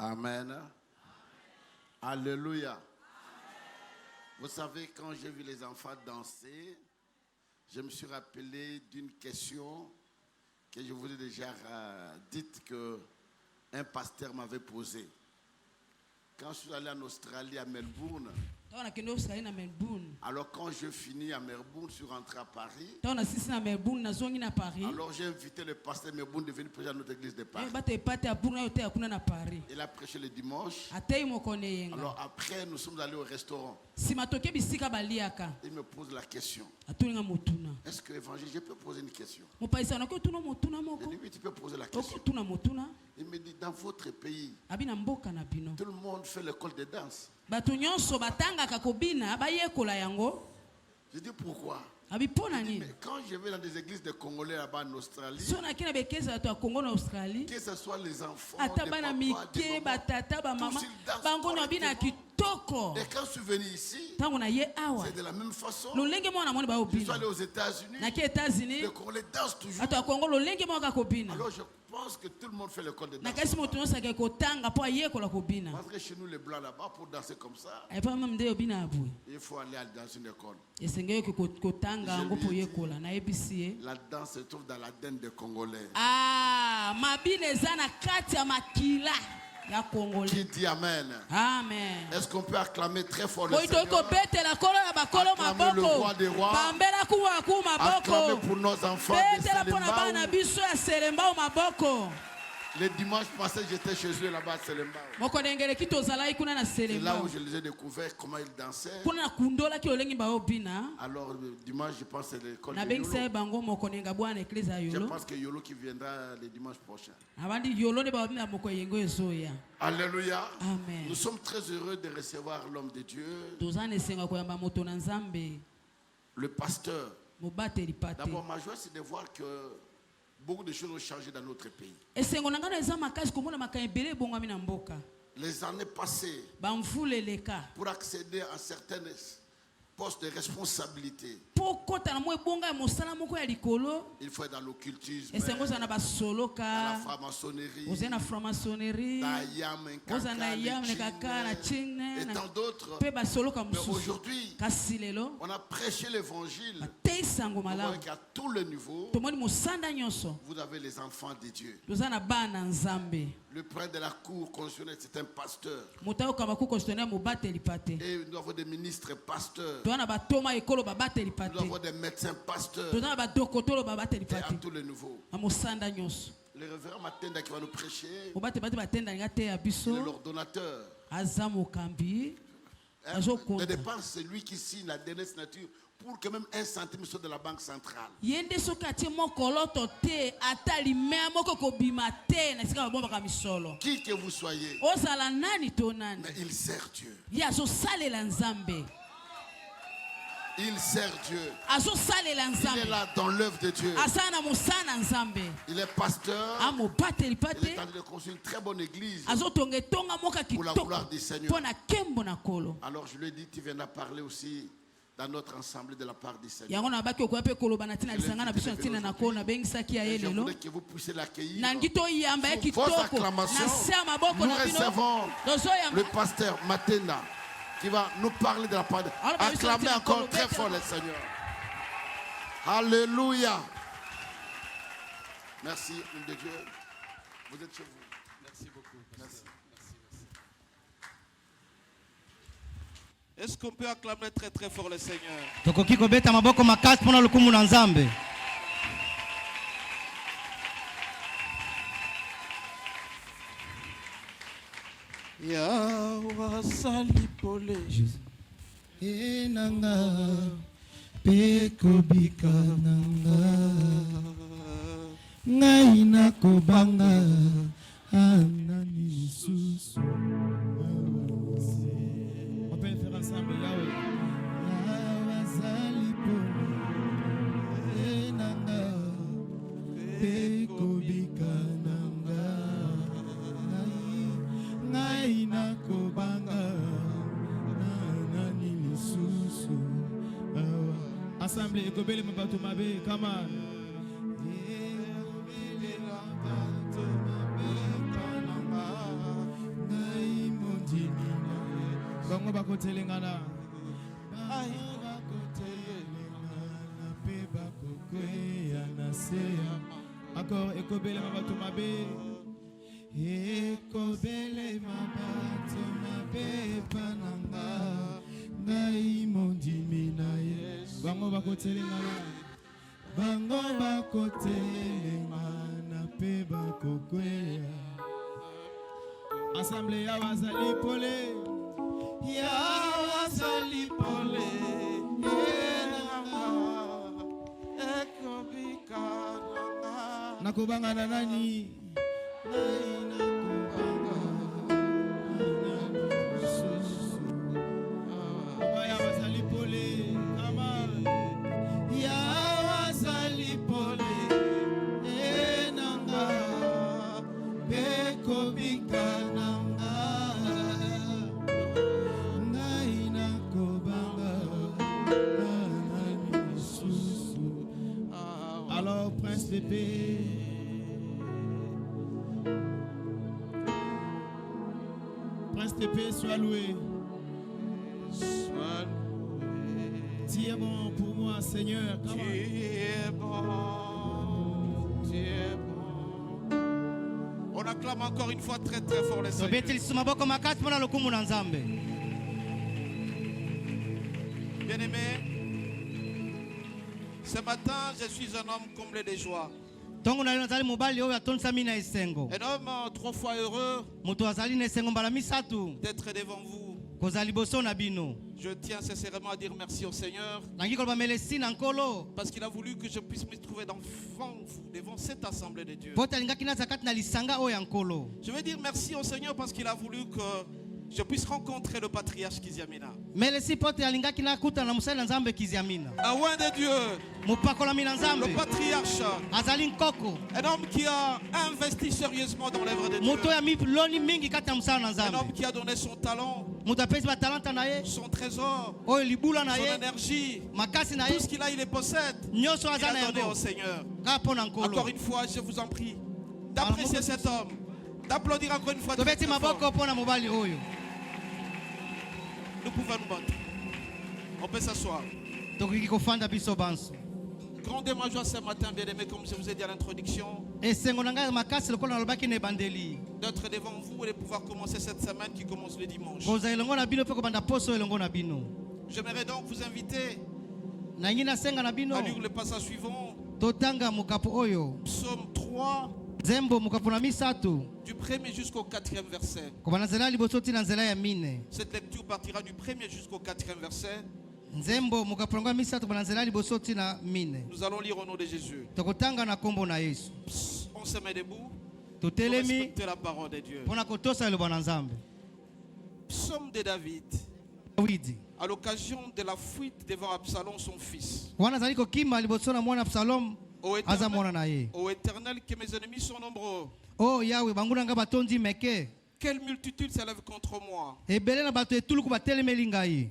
Amen. Alléluia. Vous savez, quand j'ai vu les enfants danser, je me suis rappelé d'une question que je vous ai déjà dite qu'un pasteur m'avait posée. Quand je suis allé en Australie, à Melbourne, alors quand je finis à Melbourne, je suis rentré à Paris. Alors j'ai invité le pasteur Melbourne de venir prêcher à notre église de Paris. Il a prêché le dimanche. Alors après, nous sommes allés au restaurant. Il me pose la question. Est-ce que évangile, je peux poser une question? Je dis oui, tu peux poser la question. Il me dit, dans votre pays, tout le monde fait l'école de danse. Je dis pourquoi? Dit, mais quand je vais dans des églises de Congolais là-bas en Australie, que ce soit les enfants, les papas, des mamans, tous ils dansent. Et quand je suis venu ici, c'est de la même façon. Je suis allé aux États-Unis, les Congolais dansent toujours. Alors je pense que tout le monde fait l'école de danse. Parce que chez nous, les blancs là-bas, pour danser comme ça, il faut aller dans une école. La danse se trouve dans l'ADN des Congolais. Qui dit Amen? Amen. Est-ce qu'on peut acclamer très fort le Seigneur? Acclamer le roi des rois. Acclamer pour nos enfants de Selembao. Le dimanche passé, j'étais chez eux là-bas à Selembao. C'est là où je les ai découverts, comment ils dansaient. Alors, le dimanche, je pense que c'est l'école de Yolo. Je pense que Yolo qui viendra le dimanche prochain. Alléluia. Amen. Nous sommes très heureux de recevoir l'homme de Dieu, le pasteur. D'abord, ma joie, c'est de voir que beaucoup de choses ont changé dans notre pays. Les années passées, pour accéder à certaines postes de responsabilité, il faut être dans l'occultisme, dans la franc-maçonnerie, et tant d'autres. Mais aujourd'hui, on a prêché l'évangile. À tous les niveaux, vous avez les enfants de Dieu. Le prêtre de la cour constitutionnelle, c'est un pasteur. Et nous avons des ministres pasteurs. Nous avons des médecins pasteurs. Et à tous les niveaux. Le révérend Matenda qui va nous prêcher, c'est l'ordonnateur. De départ, c'est lui qui signe la dernière signature pour que même 1 centime soit de la banque centrale. Qui que vous soyez, mais il sert Dieu. Il sert Dieu. Il est là dans l'œuvre de Dieu. Il est pasteur. Il est en train de construire une très bonne église pour la gloire du Seigneur. Alors je lui ai dit, tu viendras parler aussi dans notre ensemble de la part du Seigneur. Je voudrais que vous puissiez l'accueillir. Pour vos acclamations, nous recevons le pasteur Matenda qui va nous parler de la part de Dieu. Acclamez encore très fort le Seigneur. Alléluia. Merci, homme de Dieu. Vous êtes chez vous. Merci beaucoup. Merci. Est-ce qu'on peut acclamer très très fort le Seigneur? Yawa salipole enanga peko bikananga ngai nakobanga anani susu. On peut faire ensemble Yahweh. Yawa salipole enanga peko bikananga ngai nakobanga nani lisusu. Assemblée ekobele mabato mabe, come on. Ekobele mabato mabe kananga Bango bakotelengana. Bango bakotelengana pe bakokweya na seya. Encore ekobele mabato mabe. Ekobele mabato mabe pananga. Ngai mondimi na Yesu. Bango bakotelengana. Bango bakotelengana pe bakokweya. Assemblée ya wazali pole. Ya wazali pole. Nakubanga na nani? Ya wazali pole. Kama ya wazali pole. Enanga beko bikana. Alors, Prince Pépé, Prince Pépé, sois loué. Sois loué. Tu es bon pour moi, Seigneur. Tu es bon. Tu es bon. On acclame encore une fois très très fort le Seigneur. Bien-aimé, ce matin, je suis un homme comblé de joie. Un homme 3 fois heureux d'être devant vous. Je tiens sincèrement à dire merci au Seigneur parce qu'il a voulu que je puisse me trouver devant cette assemblée de Dieu. Je veux dire merci au Seigneur parce qu'il a voulu que je puisse rencontrer le patriarche Kiziamina. Un roi de Dieu, le patriarche, un homme qui a investi sérieusement dans l'œuvre de Dieu, un homme qui a donné son talent, son trésor, son énergie, tout ce qu'il a, il les possède. Il a donné au Seigneur. Encore une fois, je vous en prie d'apprécier cet homme, d'applaudir encore une fois. Nous pouvons nous battre. On peut s'asseoir. Grande et ma joie ce matin, bien-aimé, comme je vous ai dit à l'introduction, d'être devant vous et de pouvoir commencer cette semaine qui commence le dimanche. J'aimerais donc vous inviter à lire le passage suivant. Psaume 3. Du 1er jusqu'au 4e verset. Cette lecture partira du 1er jusqu'au 4e verset. Nous allons lire au nom de Jésus. On se met debout pour respecter la parole de Dieu. Psaume de David. À l'occasion de la fuite devant Absalom, son fils. Ô Éternel, que mes ennemis sont nombreux. Oh Yahweh, quelle multitude s'élève contre moi.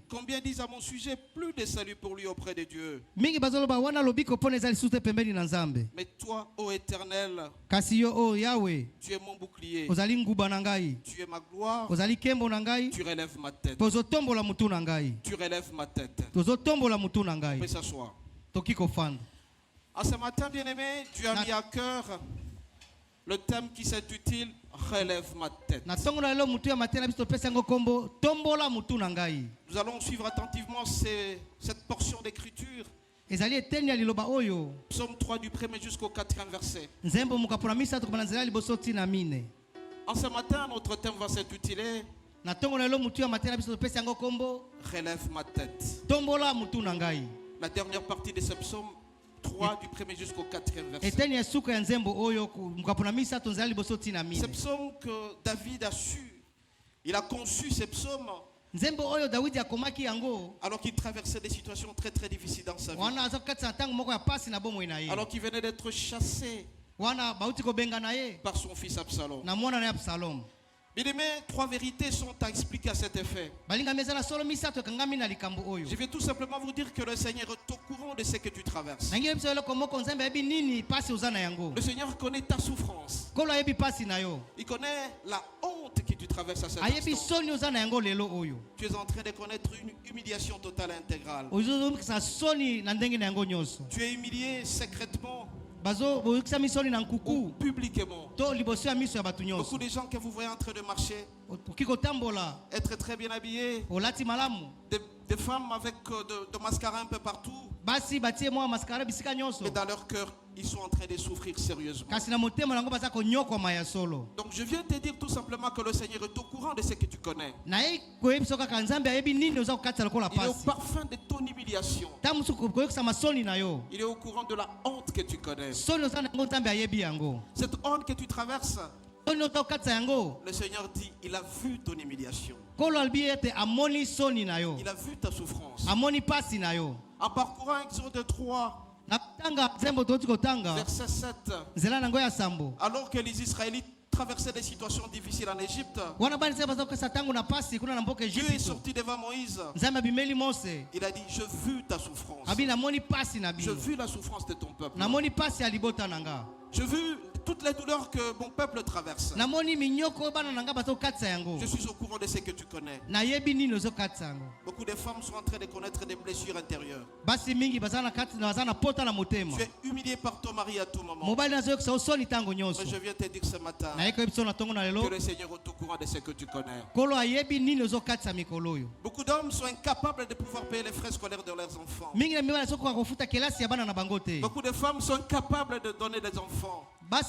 Combien disent à mon sujet plus de salut pour lui auprès de Dieu. Mais toi, ô Éternel, tu es mon bouclier. Tu es ma gloire. Tu relèves ma tête. Tu relèves ma tête. On peut s'asseoir. À ce matin, bien-aimé, Dieu a mis à cœur le thème qui s'intitule Relève ma tête. Nous allons suivre attentivement cette portion d'écriture. Psaume 3 du 1er jusqu'au 4e verset. En ce matin, notre thème va s'intituler Relève ma tête. La dernière partie de ce psaume 3 du 1er jusqu'au 4e verset. Ce psaume que David a su, il a conçu ce psaume alors qu'il traversait des situations très très difficiles dans sa vie. Alors qu'il venait d'être chassé par son fils Absalom. Bien-aimé, 3 vérités sont à expliquer à cet effet. Je vais tout simplement vous dire que le Seigneur est au courant de ce que tu traverses. Le Seigneur connaît ta souffrance. Il connaît la honte qui tu traverses à cet instant. Tu es en train de connaître une humiliation totale et intégrale. Tu es humilié secrètement ou publiquement. Beaucoup de gens que vous voyez en train de marcher, être très bien habillés, des femmes avec de mascara un peu partout, mais dans leur cœur ils sont en train de souffrir sérieusement. Donc je viens te dire tout simplement que le Seigneur est au courant de ce que tu connais. Il est au parfum de ton humiliation. Il est au courant de la honte que tu connais. Cette honte que tu traverses, le Seigneur dit, il a vu ton humiliation. Il a vu ta souffrance. En parcourant Exode 3, verset 7, alors que les Israélites traversaient des situations difficiles en Égypte, Dieu est sorti devant Moïse. Il a dit, je vis ta souffrance. Je vis la souffrance de ton peuple. Je vis toutes les douleurs que mon peuple traverse. Je suis au courant de ce que tu connais. Beaucoup de femmes sont en train de connaître des blessures intérieures. Tu es humilié par ton mari à tout moment. Mais je viens te dire ce matin que le Seigneur est au courant de ce que tu connais. Beaucoup d'hommes sont incapables de pouvoir payer les frais scolaires de leurs enfants. Beaucoup de femmes sont incapables de donner des enfants. Mais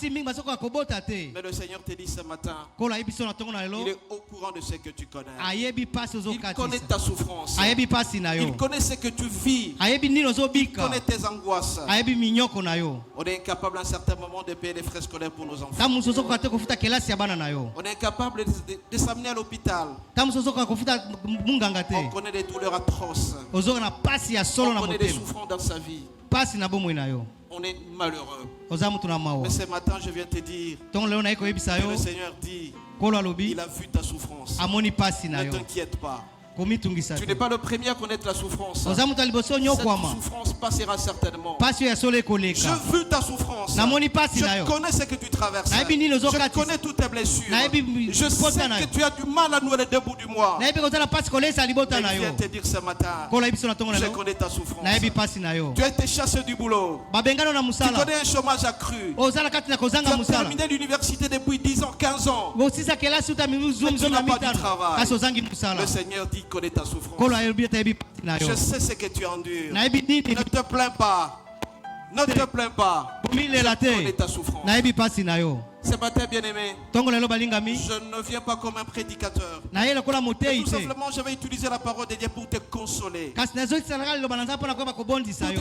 le Seigneur te dit ce matin, il est au courant de ce que tu connais. Il connaît ta souffrance. Il connaît ce que tu vis. Il connaît tes angoisses. On est incapable à un certain moment de payer les frais scolaires pour nos enfants. On est incapable de s'amener à l'hôpital. On connaît des douleurs atroces. On connaît des souffrances dans sa vie. On est malheureux. Mais ce matin, je viens te dire que le Seigneur dit, il a vu ta souffrance. Ne t'inquiète pas. Tu n'es pas le premier à connaître la souffrance. Cette souffrance passera certainement. Je veux ta souffrance. Je connais ce que tu traverses. Je connais toutes tes blessures. Je sais que tu as du mal à nouer les deux bouts du mois. Mais je viens te dire ce matin, je connais ta souffrance. Tu as été chassé du boulot. Tu connais un chômage accru. Tu as terminé l'université depuis 10 ans, 15 ans. Mais tu n'as pas de travail. Le Seigneur dit, connais ta souffrance. Je sais ce que tu endures. Ne te plains pas. Ne te plains pas. Je connais ta souffrance. Ce matin, bien-aimé, je ne viens pas comme un prédicateur. Tout simplement, je vais utiliser la parole de Dieu pour te consoler. Pour te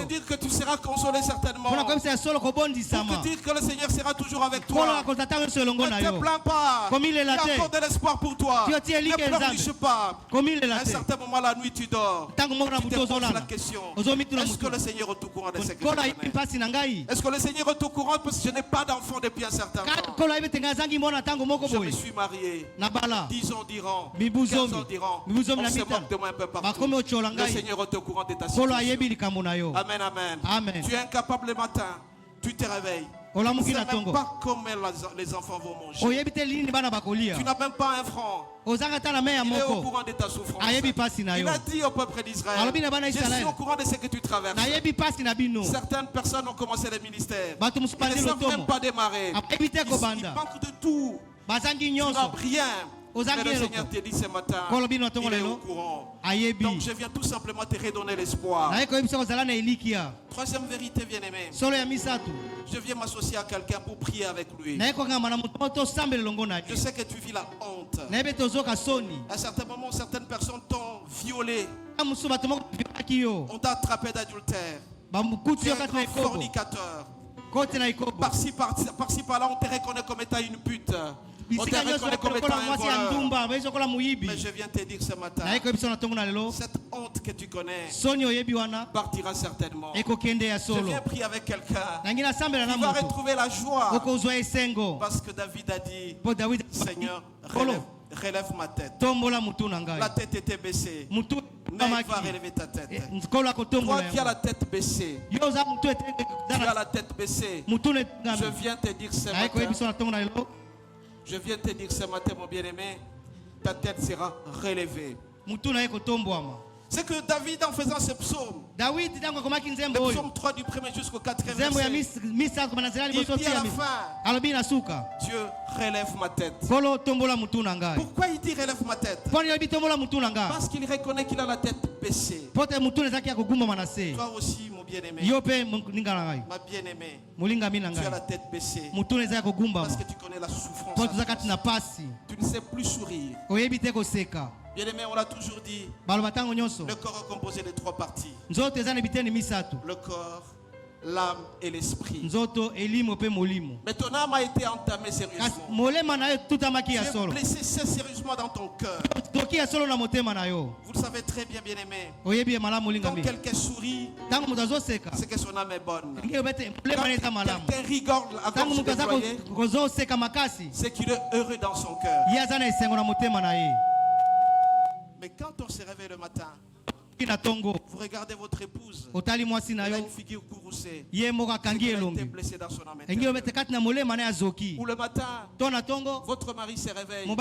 dire que tu seras consolé certainement. Pour te dire que le Seigneur sera toujours avec toi. Ne te plains pas. Il y a encore de l'espoir pour toi. Ne pleurniche pas. À un certain moment, la nuit, tu dors. Tu te poses la question. Est-ce que le Seigneur est au courant de ce que je connais? Est-ce que le Seigneur est au courant parce que je n'ai pas d'enfant depuis un certain temps? Je me suis marié 10 ans d'Iran, 15 ans d'Iran. On se moque de moi un peu partout. Le Seigneur est au courant de ta situation. Amen, amen. Tu es incapable le matin, tu te réveilles. Tu ne sais même pas comment les enfants vont manger. Tu n'as même pas un franc. Il est au courant de ta souffrance. Il a dit au peuple d'Israël, je suis au courant de ce que tu traverses. Certaines personnes ont commencé le ministère. Ils ne savent même pas démarrer. Ils manquent de tout. Ils n'ont rien. Mais le Seigneur te dit ce matin, il est au courant. Donc je viens tout simplement te redonner l'espoir. Troisième vérité, bien-aimé. Je viens m'associer à quelqu'un pour prier avec lui. Je sais que tu vis la honte. À un certain moment, certaines personnes t'ont violé. On t'a attrapé d'adultère. Tu es un grand fornicateur. Par-ci, par-là, on te reconnaît comme étant une pute. On te reconnaît comme étant un voleur. Mais je viens te dire ce matin, cette honte que tu connais partira certainement. Je viens prier avec quelqu'un qui va retrouver la joie. Parce que David a dit, Seigneur, relève ma tête. La tête était baissée. Mais il va relever ta tête. Toi qui as la tête baissée, tu as la tête baissée. Je viens te dire ce matin, Je viens te dire ce matin, mon bien-aimé, ta tête sera relevée. C'est que David, en faisant ce psaume, le psaume 3 du 1er jusqu'au 4e verset, il dit à la fin, Dieu relève ma tête. Pourquoi il dit relève ma tête? Parce qu'il reconnaît qu'il a la tête baissée. Toi aussi, mon bien-aimé, ma bien-aimée, tu as la tête baissée. Parce que tu connais la souffrance. Tu ne sais plus sourire. Bien-aimé, on l'a toujours dit, le corps est composé de 3 parties. Le corps, l'âme et l'esprit. Mais ton âme a été entamée sérieusement. Tu es blessé sérieusement dans ton cœur. Vous le savez très bien, bien-aimé. Quand quelqu'un sourit, c'est que son âme est bonne. Quand quelqu'un rigole à cause de déployer, c'est qu'il est heureux dans son cœur. Mais quand on se réveille le matin, vous regardez votre épouse, elle a une figure courroucée, elle est blessée dans son âme intérieure. Ou le matin, votre mari se réveille, il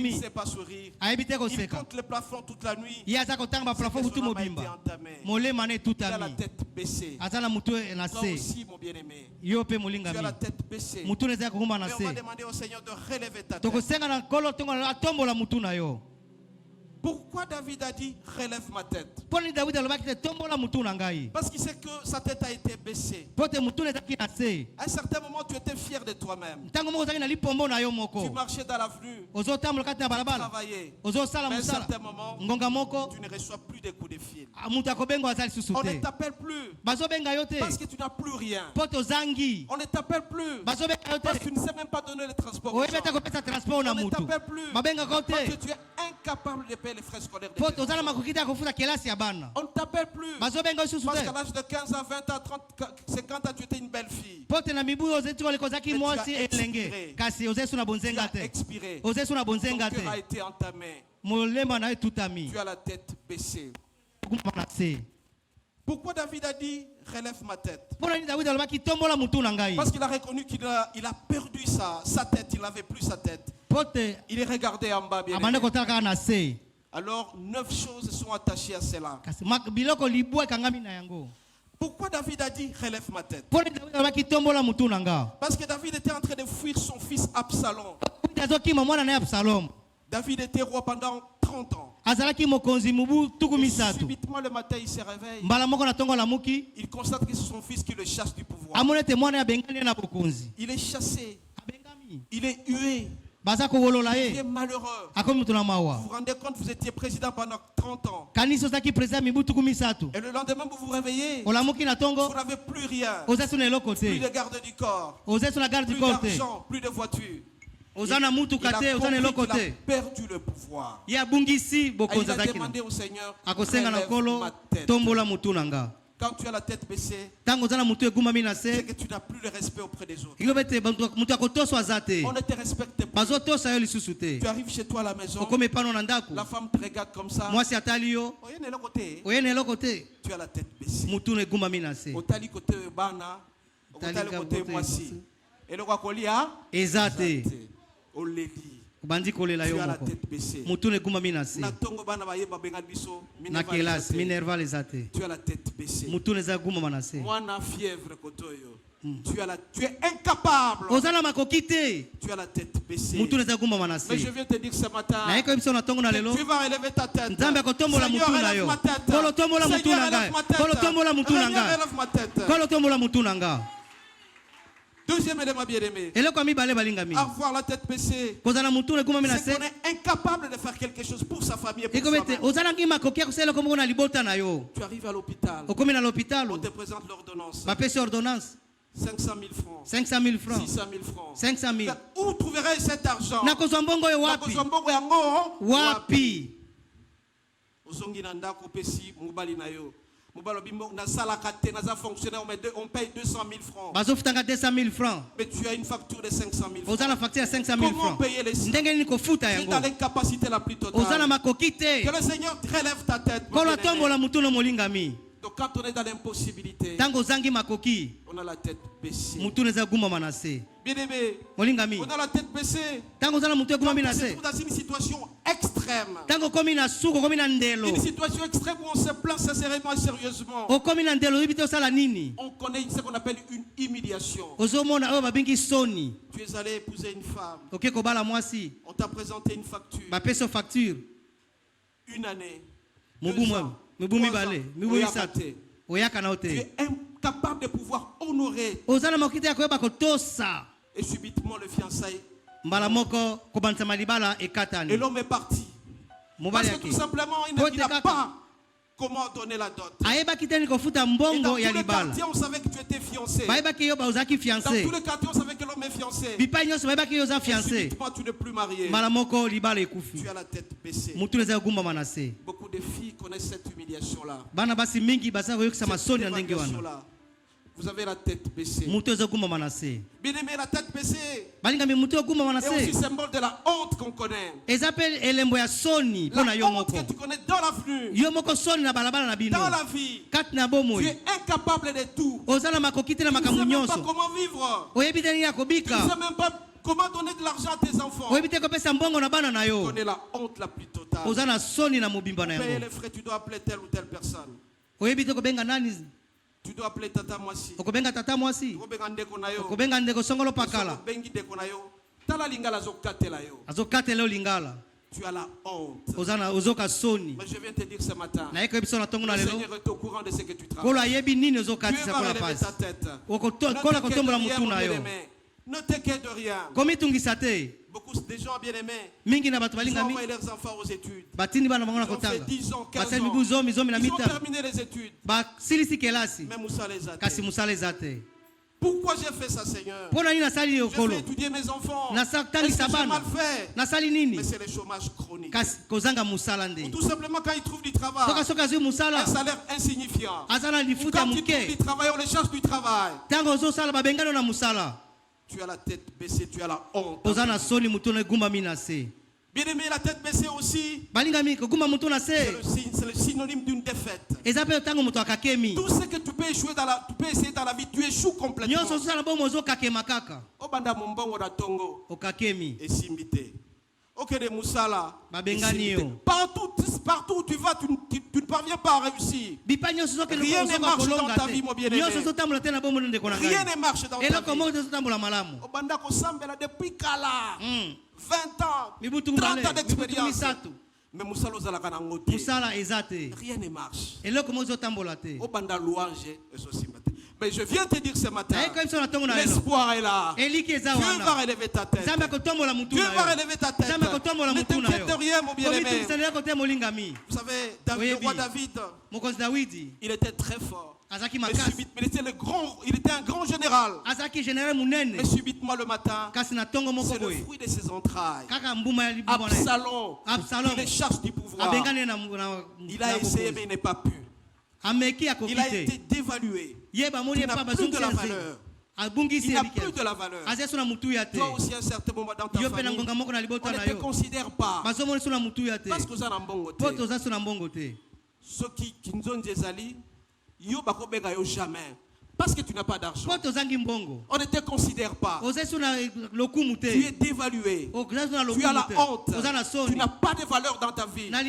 ne sait pas sourire, il compte le plafond toute la nuit, c'est que son âme a été entamée. Il a la tête baissée. Toi aussi, mon bien-aimé, tu as la tête baissée. Mais on va demander au Seigneur de relever ta tête. Pourquoi David a dit relève ma tête? Parce qu'il sait que sa tête a été baissée. À un certain moment, tu étais fier de toi-même. Tu marchais dans l'avenue, tu travaillais. Mais à un certain moment, tu ne reçois plus de coups de fil. On ne t'appelle plus parce que tu n'as plus rien. On ne t'appelle plus parce que tu ne sais même pas donner le transport. On ne t'appelle plus parce que tu es incapable de payer les frais scolaires de tes enfants. On ne t'appelle plus parce qu'à l'âge de 15 à 20 à 30, 50 ans, tu étais une belle fille. Tu as expiré. Ton cœur a été entamé. Tu as la tête baissée. Pourquoi David a dit relève ma tête? Parce qu'il a reconnu qu'il a perdu sa tête. Il n'avait plus sa tête. Il est regardé en bas, bien aimé. Alors 9 choses sont attachées à cela. Pourquoi David a dit relève ma tête? Parce que David était en train de fuir son fils Absalom. David était roi pendant 30 ans. Et subitement le matin il se réveille. Il constate que c'est son fils qui le chasse du pouvoir. Il est chassé. Il est hué. Il est malheureux. Vous vous rendez compte, vous étiez président pendant 30 ans. Et le lendemain, vous vous réveillez. Vous n'avez plus rien. Plus de garde du corps. Plus d'argent, plus de voiture. Il a perdu le pouvoir. Il a demandé au Seigneur, relève ma tête. Quand tu as la tête baissée, c'est que tu n'as plus le respect auprès des autres. On ne te respecte pas. Tu arrives chez toi à la maison, la femme te regarde comme ça. Tu as la tête baissée. Otali côté bana, otali côté moisi. Et le wakolia, on l'a dit. Tu as la tête baissée. Tu as la tête baissée. Moi, na fièvre kotoyo. Tu es incapable. Tu as la tête baissée. Mais je viens te dire ce matin, tu vas relever ta tête. Seigneur, relève ma tête. Seigneur, relève ma tête. Deuxième élément bien-aimé, avoir la tête baissée, c'est qu'on est incapable de faire quelque chose pour sa famille et pour soi-même. Tu arrives à l'hôpital, on te présente l'ordonnance. 500 000 francs, 600 000 francs. 500 000. Où trouverais-je cet argent? Wapi. On paye 200 000 francs. Mais tu as une facture de 500 000 francs. Comment payer les sous? Tu es dans l'incapacité la plus totale. Que le Seigneur relève ta tête. Donc quand on est dans l'impossibilité, on a la tête baissée. Bien-aimé, on a la tête baissée. On se trouve dans une situation extrême. Une situation extrême où on se plaint sincèrement et sérieusement. On connaît ce qu'on appelle une humiliation. Tu es allé épouser une femme. On t'a présenté une facture. Une année. 2 ans. 3 ans. Tu es incapable de pouvoir honorer. Et subitement le fiançailles. Et l'homme est parti. Parce que tout simplement, il n'a pas comment donner la dot. Et dans tous les quartiers, on savait que tu étais fiancé. Dans tous les quartiers, on savait que l'homme est fiancé. Et subitement, tu n'es plus marié. Tu as la tête baissée. Beaucoup de filles connaissent cette humiliation-là. Vous avez la tête baissée. Bien-aimé, la tête baissée est aussi symbole de la honte qu'on connaît. La honte que tu connais dans l'avenue, dans la vie. Tu es incapable de tout. Tu ne sais même pas comment vivre. Tu ne sais même pas comment donner de l'argent à tes enfants. Tu connais la honte la plus totale. Payer les frais, tu dois appeler telle ou telle personne. Tu dois appeler Tata Mwasi. Tu dois ndeko songolo pakala. Tu as la honte. Mais je viens te dire ce matin, le Seigneur est au courant de ce que tu travailles. Dieu va relever ta tête. Ne t'inquiète de rien. Beaucoup de gens bien-aimés, ils ont envoyé leurs enfants aux études. Ils ont fait 10 ans, 15 ans. Ils ont terminé les études. Mais Moussa les a. Pourquoi j'ai fait ça, Seigneur? Je vais étudier mes enfants. Est-ce que j'ai mal fait? Mais c'est le chômage chronique. Ou tout simplement quand ils trouvent du travail, un salaire insignifiant. Ou quand ils trouvent du travail, on les charge du travail. Tu as la tête baissée, tu as la honte. Bien-aimé, la tête baissée aussi, c'est le synonyme d'une défaite. Tout ce que tu peux échouer tu peux essayer dans la vie, tu échoues complètement. Obanda Mombongo da Tongo. Et Simbite. Ok, de Moussala. Partout où tu vas, tu ne parviens pas à réussir. Rien ne marche dans ta vie, mon bien-aimé. Rien ne marche dans ta vie. Obanda Kosambela depuis Kala. 20 ans, 30 ans d'expérience. Mais Moussala Ozalaka Nangote. Rien ne marche. Obanda louange et Sosimbate. Mais je viens te dire ce matin, l'espoir est là. Dieu va relever ta tête. Dieu va relever ta tête. Ne t'inquiète de rien, mon bien-aimé. Vous savez, le roi David, il était très fort. Mais il était un grand général. Mais subitement le matin, c'est le fruit de ses entrailles. Absalom, il les cherche du pouvoir. Il a essayé, mais il n'a pas pu. Il a été dévalué. Il n'a plus de la valeur. Il n'a plus de la valeur. Toi aussi, à un certain moment dans ta famille, on ne te considère pas. Parce que vous avez un bon côté. Ceux qui nous ont des alliés, jamais. Parce que tu n'as pas d'argent. On ne te considère pas. Tu es dévalué. Tu as la honte. Tu n'as pas de valeur dans ta vie. Alors,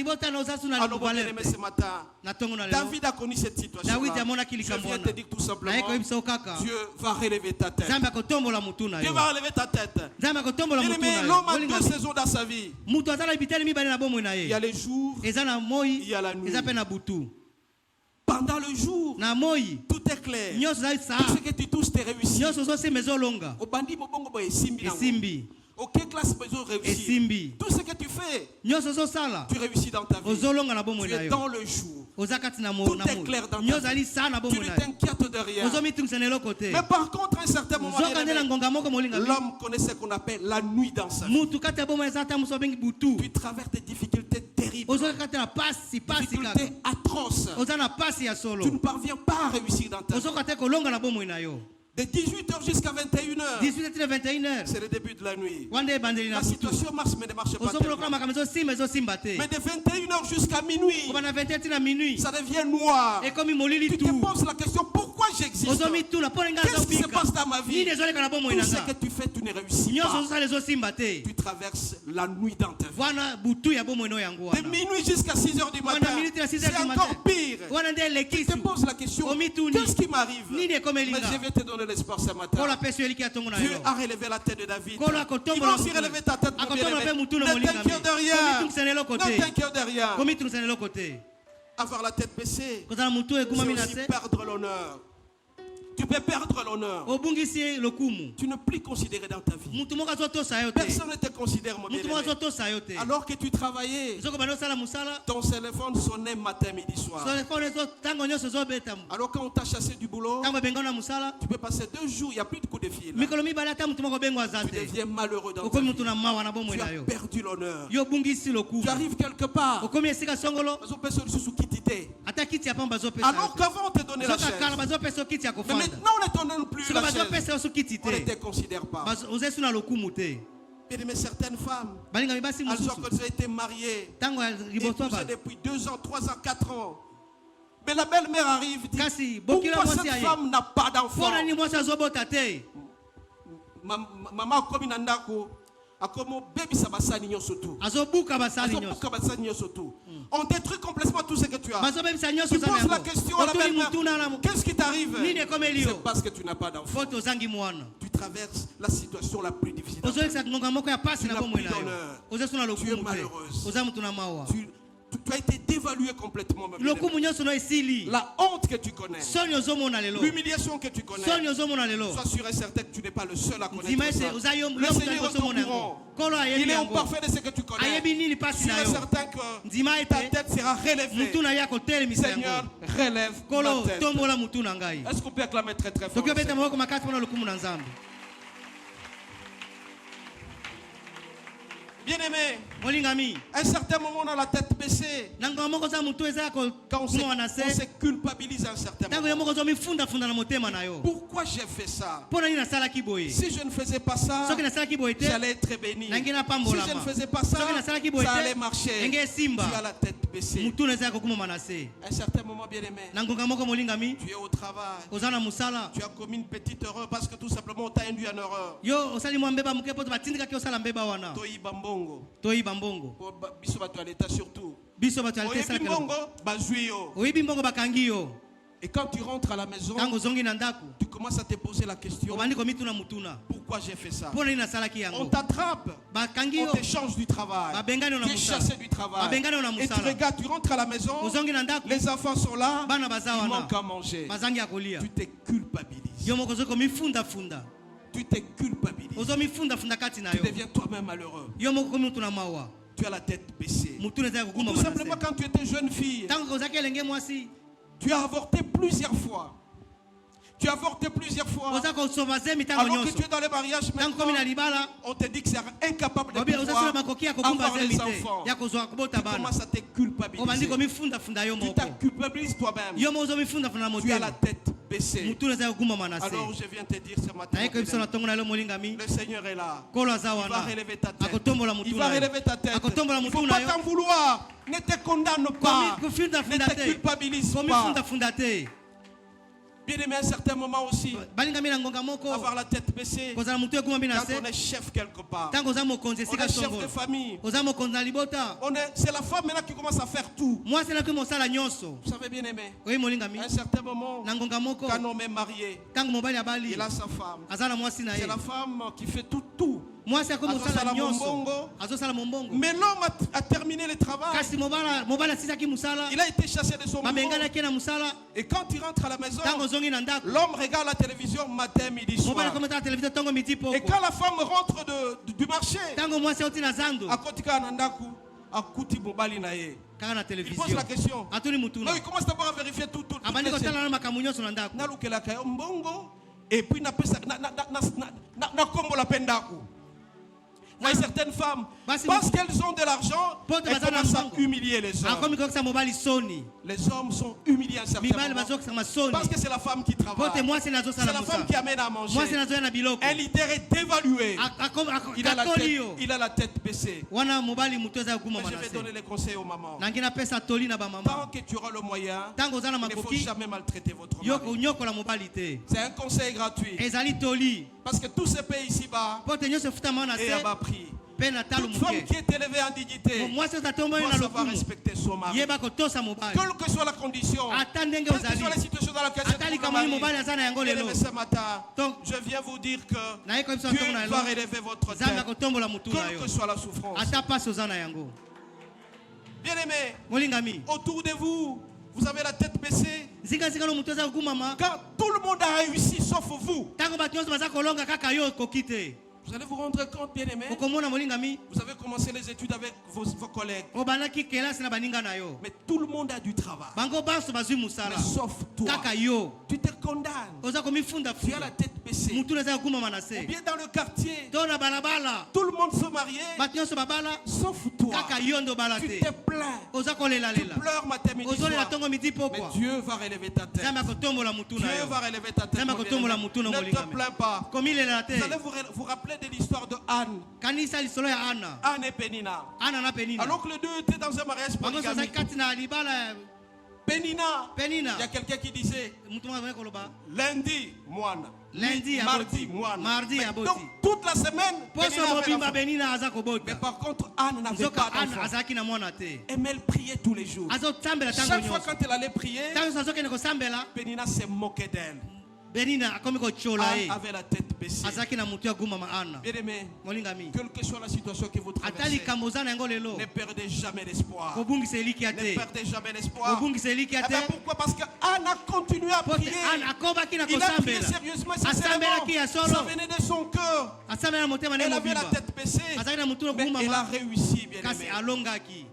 mon bien-aimé, ce matin, David a connu cette situation. Je viens te dire tout simplement, Dieu va relever ta tête. Dieu va relever ta tête. Bien-aimé, l'homme a 2 saisons dans sa vie. Il y a les jours, il y a la nuit. Pendant le jour, tout est clair. Tout ce que tu touches, tu réussis. Au bandit, simbi. Aucune classe besoin réussir. Tout ce que tu fais, tu réussis dans ta vie. Tu es dans le jour. Tout est clair dans ta vie. Tu ne t'inquiètes de rien. Mais par contre, à un certain moment, l'homme connaît ce qu'on appelle la nuit dans sa vie. Tu traverses des difficultés terribles. Difficultés atroces. Tu ne parviens pas à réussir dans ta vie. De 18h jusqu'à 21h. 18h à 21h. C'est le début de la nuit. La situation marche mais ne marche pas. Mais de 21h jusqu'à minuit, ça devient noir. Tu te poses la question, pourquoi j'existe? Qu'est-ce qui se passe dans ma vie? Tout ce que tu fais, tu ne réussis pas. Tu traverses la nuit dans ta vie. De minuit jusqu'à 6h du matin, c'est encore pire. Tu te poses la question, qu'est-ce qui m'arrive? Mais je vais te donner l'espoir ce matin. Dieu a relevé la tête de David. Il va aussi relever ta tête, mon bien-aimé. Ne t'inquiète de rien. Ne t'inquiète de rien. Avoir la tête baissée, c'est aussi perdre l'honneur. Tu peux perdre l'honneur. Tu n'es plus considéré dans ta vie. Personne ne te considère, mon bien-aimé. Alors que tu travaillais, ton téléphone sonnait matin, midi, soir. Alors quand on t'a chassé du boulot, tu peux passer 2 jours, il n'y a plus de coup de fil. Tu deviens malheureux dans ta vie. Tu as perdu l'honneur. Tu arrives quelque part. Alors qu'avant on te donnait la chaise. Mais maintenant on ne te donne plus la chaise. On ne te considère pas. Mais certaines femmes, elles ont été mariées, épousées depuis 2 ans, 3 ans, 4 ans. Mais la belle-mère arrive et dit, pourquoi cette femme n'a pas d'enfant? Maman comme Nandako. On détruit complètement tout ce que tu as. Tu poses la question à la belle-mère, qu'est-ce qui t'arrive? C'est parce que tu n'as pas d'enfant. Tu traverses la situation la plus difficile. Tu n'as plus d'honneur. Tu es malheureuse. Tu as été dévalué complètement. La honte que tu connais, l'humiliation que tu connais, sois sûr et certain que tu n'es pas le seul à connaître ça. Le Seigneur est au courant. Il est au parfait de ce que tu connais. Sûr et certain que ta tête sera relevée. Seigneur, relève ma tête. Est-ce qu'on peut acclamer très très fort? Bien-aimé, à un certain moment on a la tête baissée. Quand on se culpabilise à un certain moment. Pourquoi j'ai fait ça? Si je ne faisais pas ça, j'allais être béni. Si je ne faisais pas ça, ça allait marcher. Tu as la tête baissée. À un certain moment, bien-aimé, tu es au travail. Tu as commis une petite erreur parce que tout simplement on t'a induit en erreur. Toi bambongo. Biso ba toilette surtout. Biso ba toilette bambongo bazuyo. Et quand tu rentres à la maison, tu commences à te poser la question, pourquoi j'ai fait ça? On t'attrape, on t'échange du travail, tu es chassé du travail. Et tu regardes, tu rentres à la maison, les enfants sont là, ils manquent à manger. Tu te culpabilises. Tu te culpabilises. Tu deviens toi-même malheureux. Tu as la tête baissée. Ou tout simplement quand tu étais jeune fille, tu as avorté plusieurs fois. Tu as avorté plusieurs fois. Alors que tu es dans le mariage maintenant, on te dit que c'est incapable de pouvoir avoir les enfants. Tu commences à te culpabiliser. Tu t'culpabilises toi-même. Tu as la tête baissée. Alors je viens te dire ce matin, le Seigneur est là. Il va relever ta tête. Il va relever ta tête. Il ne faut pas t'en vouloir. Ne te condamne pas. Ne te culpabilise pas. Bien aimé, à un certain moment aussi, avoir la tête baissée, quand on est chef quelque part, on est chef de famille, c'est la femme maintenant qui commence à faire tout. Vous savez bien aimé, à un certain moment, quand on est marié, il a sa femme, c'est la femme qui fait tout. Mais l'homme a terminé le travail. Il a été chassé de son boulot. Et quand il rentre à la maison, l'homme regarde la télévision matin, midi, soir. Et quand la femme rentre du marché, il pose la question. Non, il commence d'abord à vérifier tout. Et puis, Moi, certaines femmes, parce qu'elles ont de l'argent, elles commencent à humilier les hommes. Les hommes sont humiliés à certains moments. Parce que c'est la femme qui travaille. C'est la femme qui amène à manger. Un leader est dévalué. Il a la tête baissée. Mais je vais donner les conseils aux mamans. Tant que tu auras le moyen, il ne faut jamais maltraiter votre mari. C'est un conseil gratuit. Parce que tous ces pays ici-bas et à bas prix. Toute femme qui est élevée en dignité doit savoir respecter son mari. Quelle que soit la condition, quelle que soit la situation dans laquelle ce matin, je viens vous dire que Dieu va relever votre tête, quelle que soit la souffrance. Bien-aimés, autour de vous, vous avez la tête baissée. Car tout le monde a réussi sauf vous. Vous allez vous rendre compte, bien-aimés. Vous avez commencé les études avec vos collègues. Mais tout le monde a du travail. Mais sauf toi. Tu te condamnes. Tu as la tête baissée. Ou bien dans le quartier. Tout le monde se mariait. Sauf toi. Tu te plains. Tu pleures matin, midi, soir. Mais Dieu va relever ta tête. Dieu va relever ta tête. Ne te plains pas. Vous allez vous rappeler de l'histoire de Anne. Anne et Pénina. Alors que les deux étaient dans un mariage polygamique. Pénina. Il y a quelqu'un qui disait lundi, moine. Mardi, moine. Donc toute la semaine, Pénina avait l'enfant. Mais par contre, Anne n'avait pas d'enfant. Et elle priait tous les jours. Chaque fois quand elle allait prier, Pénina se moquait d'elle. Anne avait la tête baissée. Bien-aimés, quelle que soit la situation que vous traversez, ne perdez jamais l'espoir. Ne perdez jamais l'espoir. Pourquoi? Parce qu'Anne a continué à prier. Il a prié sérieusement, sincèrement. Ça venait de son cœur. Elle avait la tête baissée. Mais elle a réussi, bien-aimés.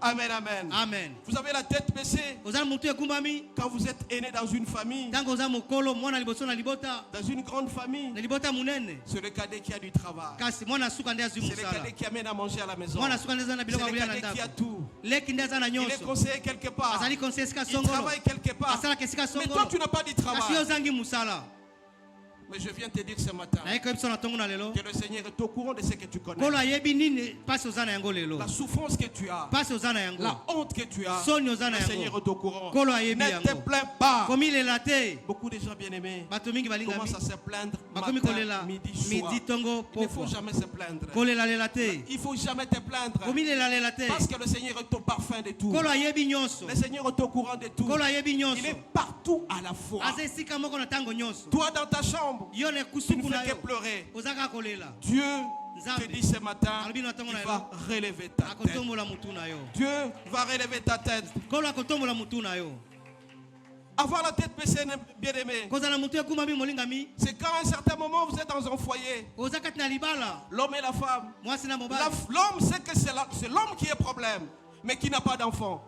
Amen, amen. Amen. Vous avez la tête baissée. Quand vous êtes aîné dans une famille, dans une grande famille, c'est le cadet qui a du travail. C'est le cadet qui amène à manger à la maison. C'est le cadet qui a tout. Il est conseiller quelque part. Il travaille quelque part. Mais toi, tu n'as pas de travail. Mais je viens te dire ce matin que le Seigneur est au courant de ce que tu connais. La souffrance que tu as, la honte que tu as, le Seigneur est au courant. Ne te plains pas. Beaucoup de gens bien-aimés commencent à se plaindre matin, midi, soir. Il ne faut jamais se plaindre. Il ne faut jamais te plaindre. Parce que le Seigneur est au parfum de tout. Le Seigneur est au courant de tout. Il est partout à la fois. Toi dans ta chambre, tu ne fais que pleurer. Dieu te dit ce matin, il va relever ta tête. Dieu va relever ta tête. Avoir la tête baissée, bien aimé, c'est quand à un certain moment vous êtes dans un foyer, l'homme et la femme. L'homme sait que c'est l'homme qui est problème, mais qui n'a pas d'enfant,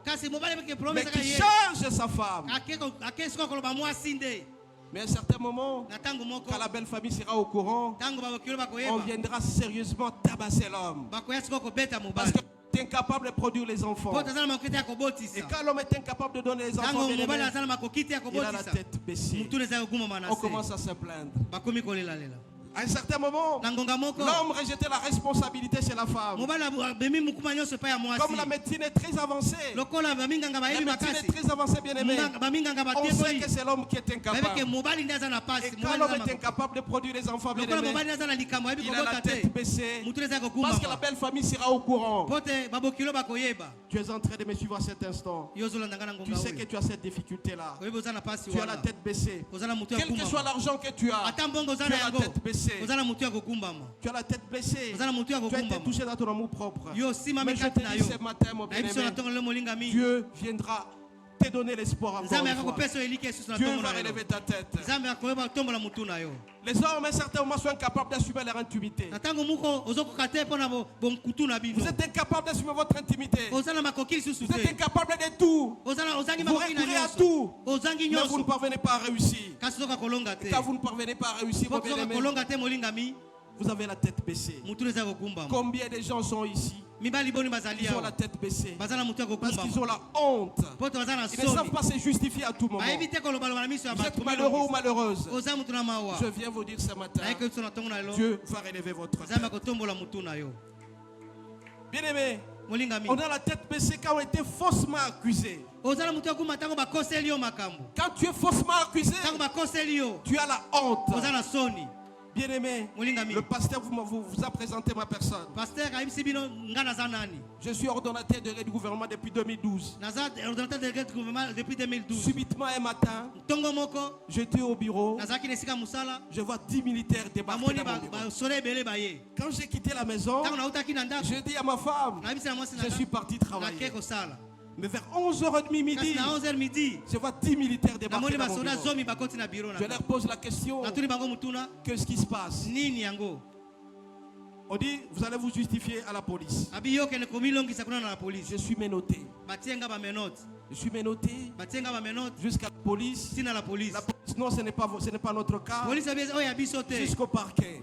mais qui cherche sa femme. Mais à un certain moment, quand la belle famille sera au courant, on viendra sérieusement tabasser l'homme. Parce que tu es incapable de produire les enfants. Et quand l'homme est incapable de donner les enfants, il a la tête baissée. On commence à se plaindre. À un certain moment, l'homme rejetait la responsabilité chez la femme. Comme la médecine est très avancée, bien aimé, on sait que c'est l'homme qui est incapable. Et quand l'homme est incapable de produire les enfants, bien aimé, il a la tête baissée. Parce que la belle famille sera au courant. Tu es en train de me suivre à cet instant. Tu sais que tu as cette difficulté-là. Tu as la tête baissée. Quel que soit l'argent que tu as, tu as la tête baissée. Tu as la tête baissée. Tu as été touché dans ton amour propre. Mais je te dis ce matin, mon bien-aimé, Dieu viendra te donner l'espoir encore une fois. Dieu va relever ta tête. Les hommes, à un certain moment, sont incapables d'assumer leur intimité. Vous êtes incapables d'assumer votre intimité. Vous êtes incapables de tout. Vous recourez à tout. Mais vous ne parvenez pas à réussir. Et quand vous ne parvenez pas à réussir, mon bien-aimé, Vous avez la tête baissée. Combien de gens sont ici? Ils ont la tête baissée parce qu'ils ont la honte. Ils ne savent pas se justifier à tout moment. Vous êtes malheureux ou malheureuse. Je viens vous dire ce matin, Dieu va relever votre tête. Bien-aimé, on a la tête baissée quand on était faussement accusé. Quand tu es faussement accusé, tu as la honte. Bien-aimé, le pasteur vous a présenté ma personne. Je suis ordonnateur de l'aide du gouvernement depuis 2012. Subitement un matin, j'étais au bureau. Je vois 10 militaires débarquer dans mon bureau. Quand j'ai quitté la maison, je dis à ma femme, je suis parti travailler. Mais vers 11h30 midi, je vois 10 militaires débarquer dans mon bureau. Je leur pose la question, qu'est-ce qui se passe? On dit, vous allez vous justifier à la police. Je suis menotté. Je suis menotté jusqu'à la police. La police, non, ce n'est pas notre cas. Jusqu'au parquet.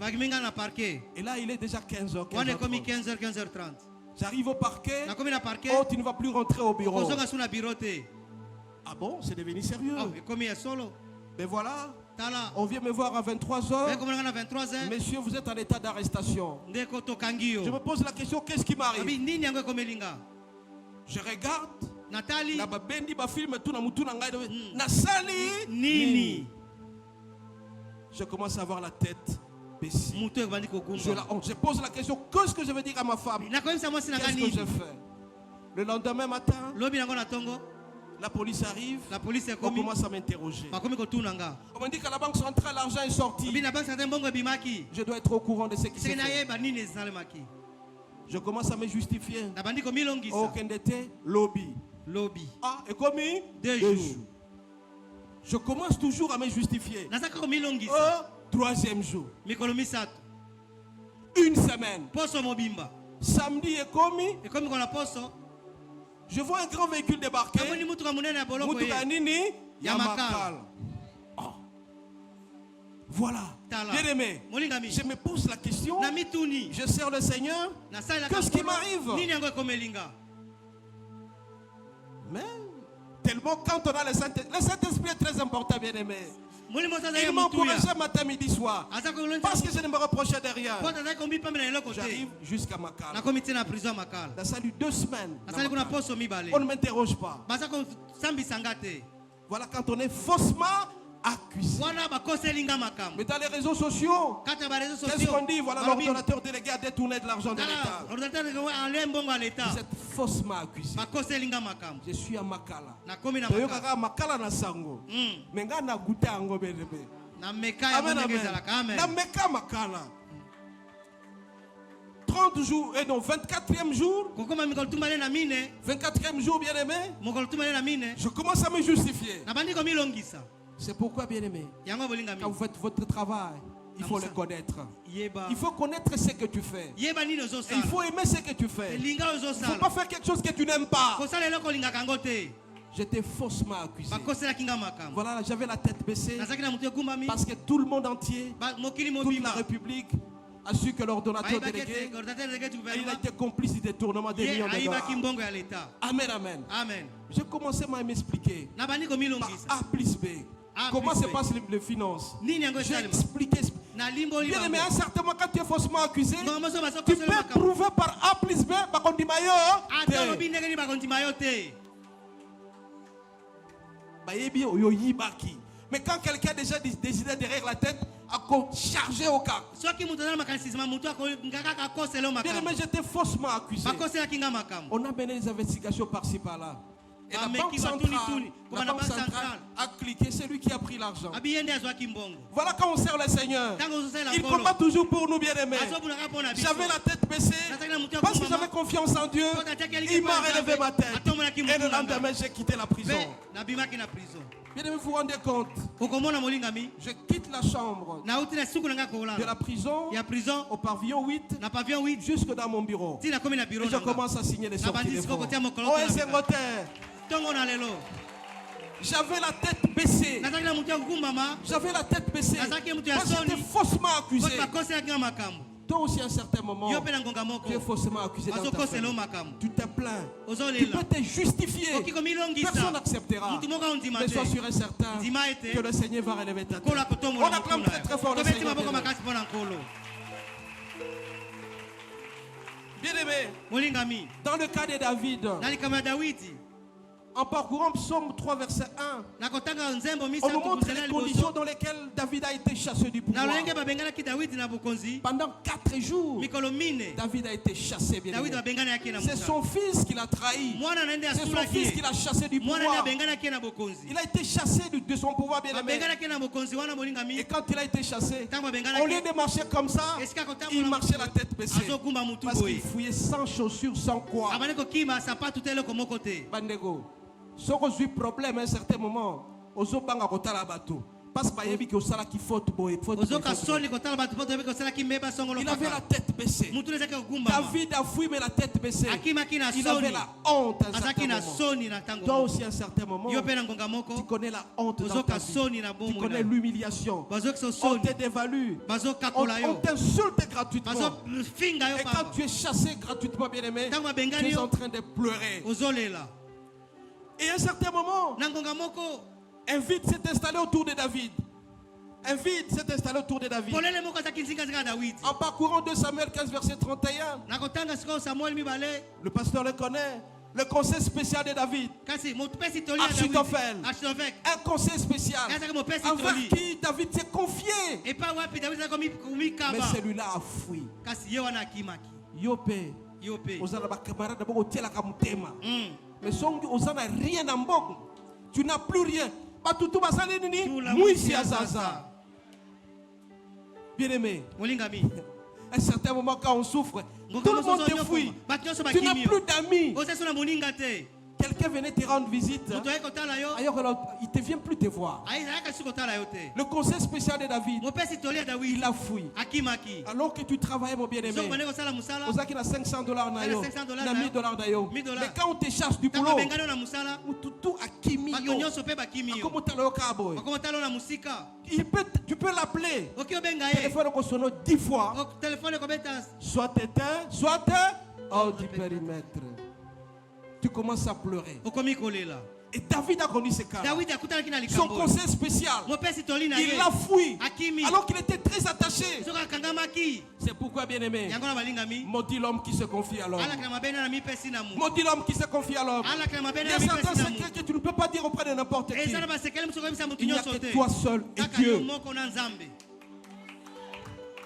Et là, il est déjà 15h. 15h30. J'arrive au parquet. Oh, tu ne vas plus rentrer au bureau. Ah bon, c'est devenu sérieux. Mais voilà, on vient me voir à 23h. Monsieur, vous êtes en état d'arrestation. Je me pose la question, qu'est-ce qui m'arrive? Je regarde. Je commence à avoir la tête. Je pose la question, qu'est-ce que je veux dire à ma femme? Qu'est-ce que je fais? Le lendemain matin, la police arrive, on commence à m'interroger. On me dit qu'à la banque centrale, l'argent est sorti. Je dois être au courant de ce qui s'est fait. Je commence à me justifier. Oh, Kendete, lobby. Ah, et commis 2 jours. Je commence toujours à me justifier. Troisième jour. Une semaine. Samedi et commis. Je vois un grand véhicule débarquer. Yamakal. Oh. Voilà. Bien-aimé, je me pose la question. Je sers le Seigneur. Qu'est-ce qui m'arrive? Mais tellement quand on a le Saint-Esprit est très important, bien-aimé. Il m'encourageait matin, midi, soir. Parce que je ne me reprochais de rien. J'arrive jusqu'à Makala. Ça a eu 2 semaines. On ne m'interroge pas. Voilà quand on est faussement accusé. Mais dans les réseaux sociaux, qu'est-ce qu'on dit? Voilà, l'ordonnateur délégué a détourné de l'argent de l'État. Vous êtes faussement accusé. Je suis à Makala. Makala na sango. Menga na goûté ango belebe. Amen, amen. Na meka Makala. 30 jours, et non, 24e jour. 24e jour, bien aimé. Je commence à me justifier. C'est pourquoi, bien aimé, quand vous faites votre travail, il faut le connaître. Il faut connaître ce que tu fais. Et il faut aimer ce que tu fais. Il ne faut pas faire quelque chose que tu n'aimes pas. J'étais faussement accusé. Voilà, j'avais la tête baissée. Parce que tout le monde entier, toute la République, a su que l'ordonnateur délégué, il a été complice du détournement des millions de dollars. Amen, amen. J'ai commencé à m'expliquer. Par A plus B. Comment se passent les finances? J'ai expliqué. Bien aimé, à un certain moment, quand tu es faussement accusé, tu peux prouver par A plus B. Mais quand quelqu'un a déjà des idées derrière la tête, à charger au cas. Bien aimé, j'étais faussement accusé. On a mené des investigations par-ci par-là. Et la banque centrale a cliqué, c'est lui qui a pris l'argent. Voilà quand on sert le Seigneur. Il combat toujours pour nous, bien-aimés. J'avais la tête baissée parce que j'avais confiance en Dieu. Il m'a relevé ma tête. Et le lendemain, j'ai quitté la prison. Bien-aimés, vous vous rendez compte? Je quitte la chambre de la prison au pavillon 8 jusque dans mon bureau. Et je commence à signer les sorties de fonds. Oh, J'avais la tête baissée. J'avais la tête baissée. Parce que j'étais faussement accusé. Toi aussi, à un certain moment, tu es faussement accusé dans ta famille. Tu te plains. Tu peux te justifier. Personne n'acceptera. Mais sois sûr et certain que le Seigneur va relever ta tête. On acclame très très fort le Seigneur. Bien-aimé, dans le cas de David, en parcourant Psaume 3, verset 1, on nous montre les conditions dans lesquelles David a été chassé du pouvoir. Pendant 4 jours, David a été chassé. C'est son fils qui l'a trahi. C'est son fils qui l'a chassé du pouvoir. Il a été chassé de son pouvoir, bien-aimé. Et quand il a été chassé, au lieu de marcher comme ça, il marchait la tête baissée. Parce qu'il fouillait sans chaussures, sans quoi. Bandego. Si on a eu problème à un certain moment, on a un bateau. Parce qu'il avait la tête baissée. David a fouillé mais la tête baissée. Il avait la honte à un certain moment. Toi aussi à un certain moment, tu connais la honte dans ta vie. Tu connais l'humiliation. On te dévalue. On t'insulte gratuitement. Et quand tu es chassé gratuitement, bien-aimé, tu es en train de pleurer. Et à un certain moment, un vide s'est installé autour de David. Un vide s'est installé autour de David. En parcourant 2 Samuel 15, verset 31, le pasteur le connaît. Le conseil spécial de David, Achitophel, un conseil spécial envers qui David s'est confié. Mais celui-là a fui. Yopé, mais si on n'a rien en bon, tu n'as plus rien. Bien-aimé, à un certain moment, quand on souffre, tout le monde te fuit. Tu n'as plus d'amis. Quelqu'un venait te rendre visite. Ailleurs, il ne vient plus te voir. Le conseil spécial de David, il a fui. Alors que tu travaillais, mon bien-aimé, on a 500 $, $1000. Mais quand on te charge du boulot, tu peux l'appeler. Téléphone sonne 10 fois. Soit éteint, soit hors du périmètre. Tu commences à pleurer. Et David a connu ce cas. Son conseil spécial, il l'a fui alors qu'il était très attaché. C'est pourquoi, bien-aimé, maudit l'homme qui se confie à l'homme. Maudit l'homme qui se confie à l'homme. Il y a certains secrets que tu ne peux pas dire auprès de n'importe qui. Il n'y a que toi seul et Dieu.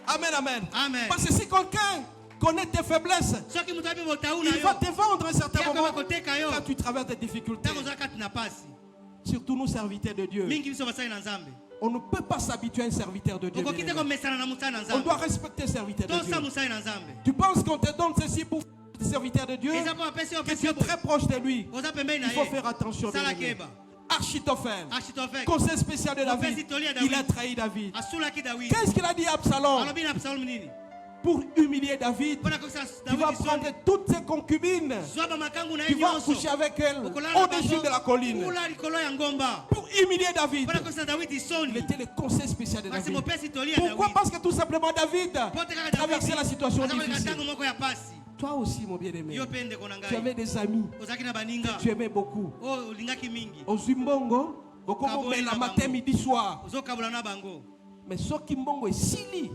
Amen, amen. Parce que si quelqu'un connaît tes faiblesses, il va te vendre à un certain moment quand tu traverses des difficultés. Surtout nous, serviteurs de Dieu, on ne peut pas s'habituer à un serviteur de Dieu. On doit respecter un serviteur de Dieu. Tu penses qu'on te donne ceci pour être serviteur de Dieu, que tu es très proche de lui. Il faut faire attention. Achitophel, conseil spécial de David, il a trahi David. Qu'est-ce qu'il a dit à Absalom? Pour humilier David, tu vas prendre toutes ses concubines, tu vas coucher avec elles au-dessus de la colline. Pour humilier David, il était le conseil spécial de David. Pourquoi? Parce que tout simplement David traversait la situation difficile. Toi aussi, mon bien-aimé, tu avais des amis que tu aimais beaucoup. Au Zimbongo, la matin, midi, soir. Mais ce qui mbongo est sili.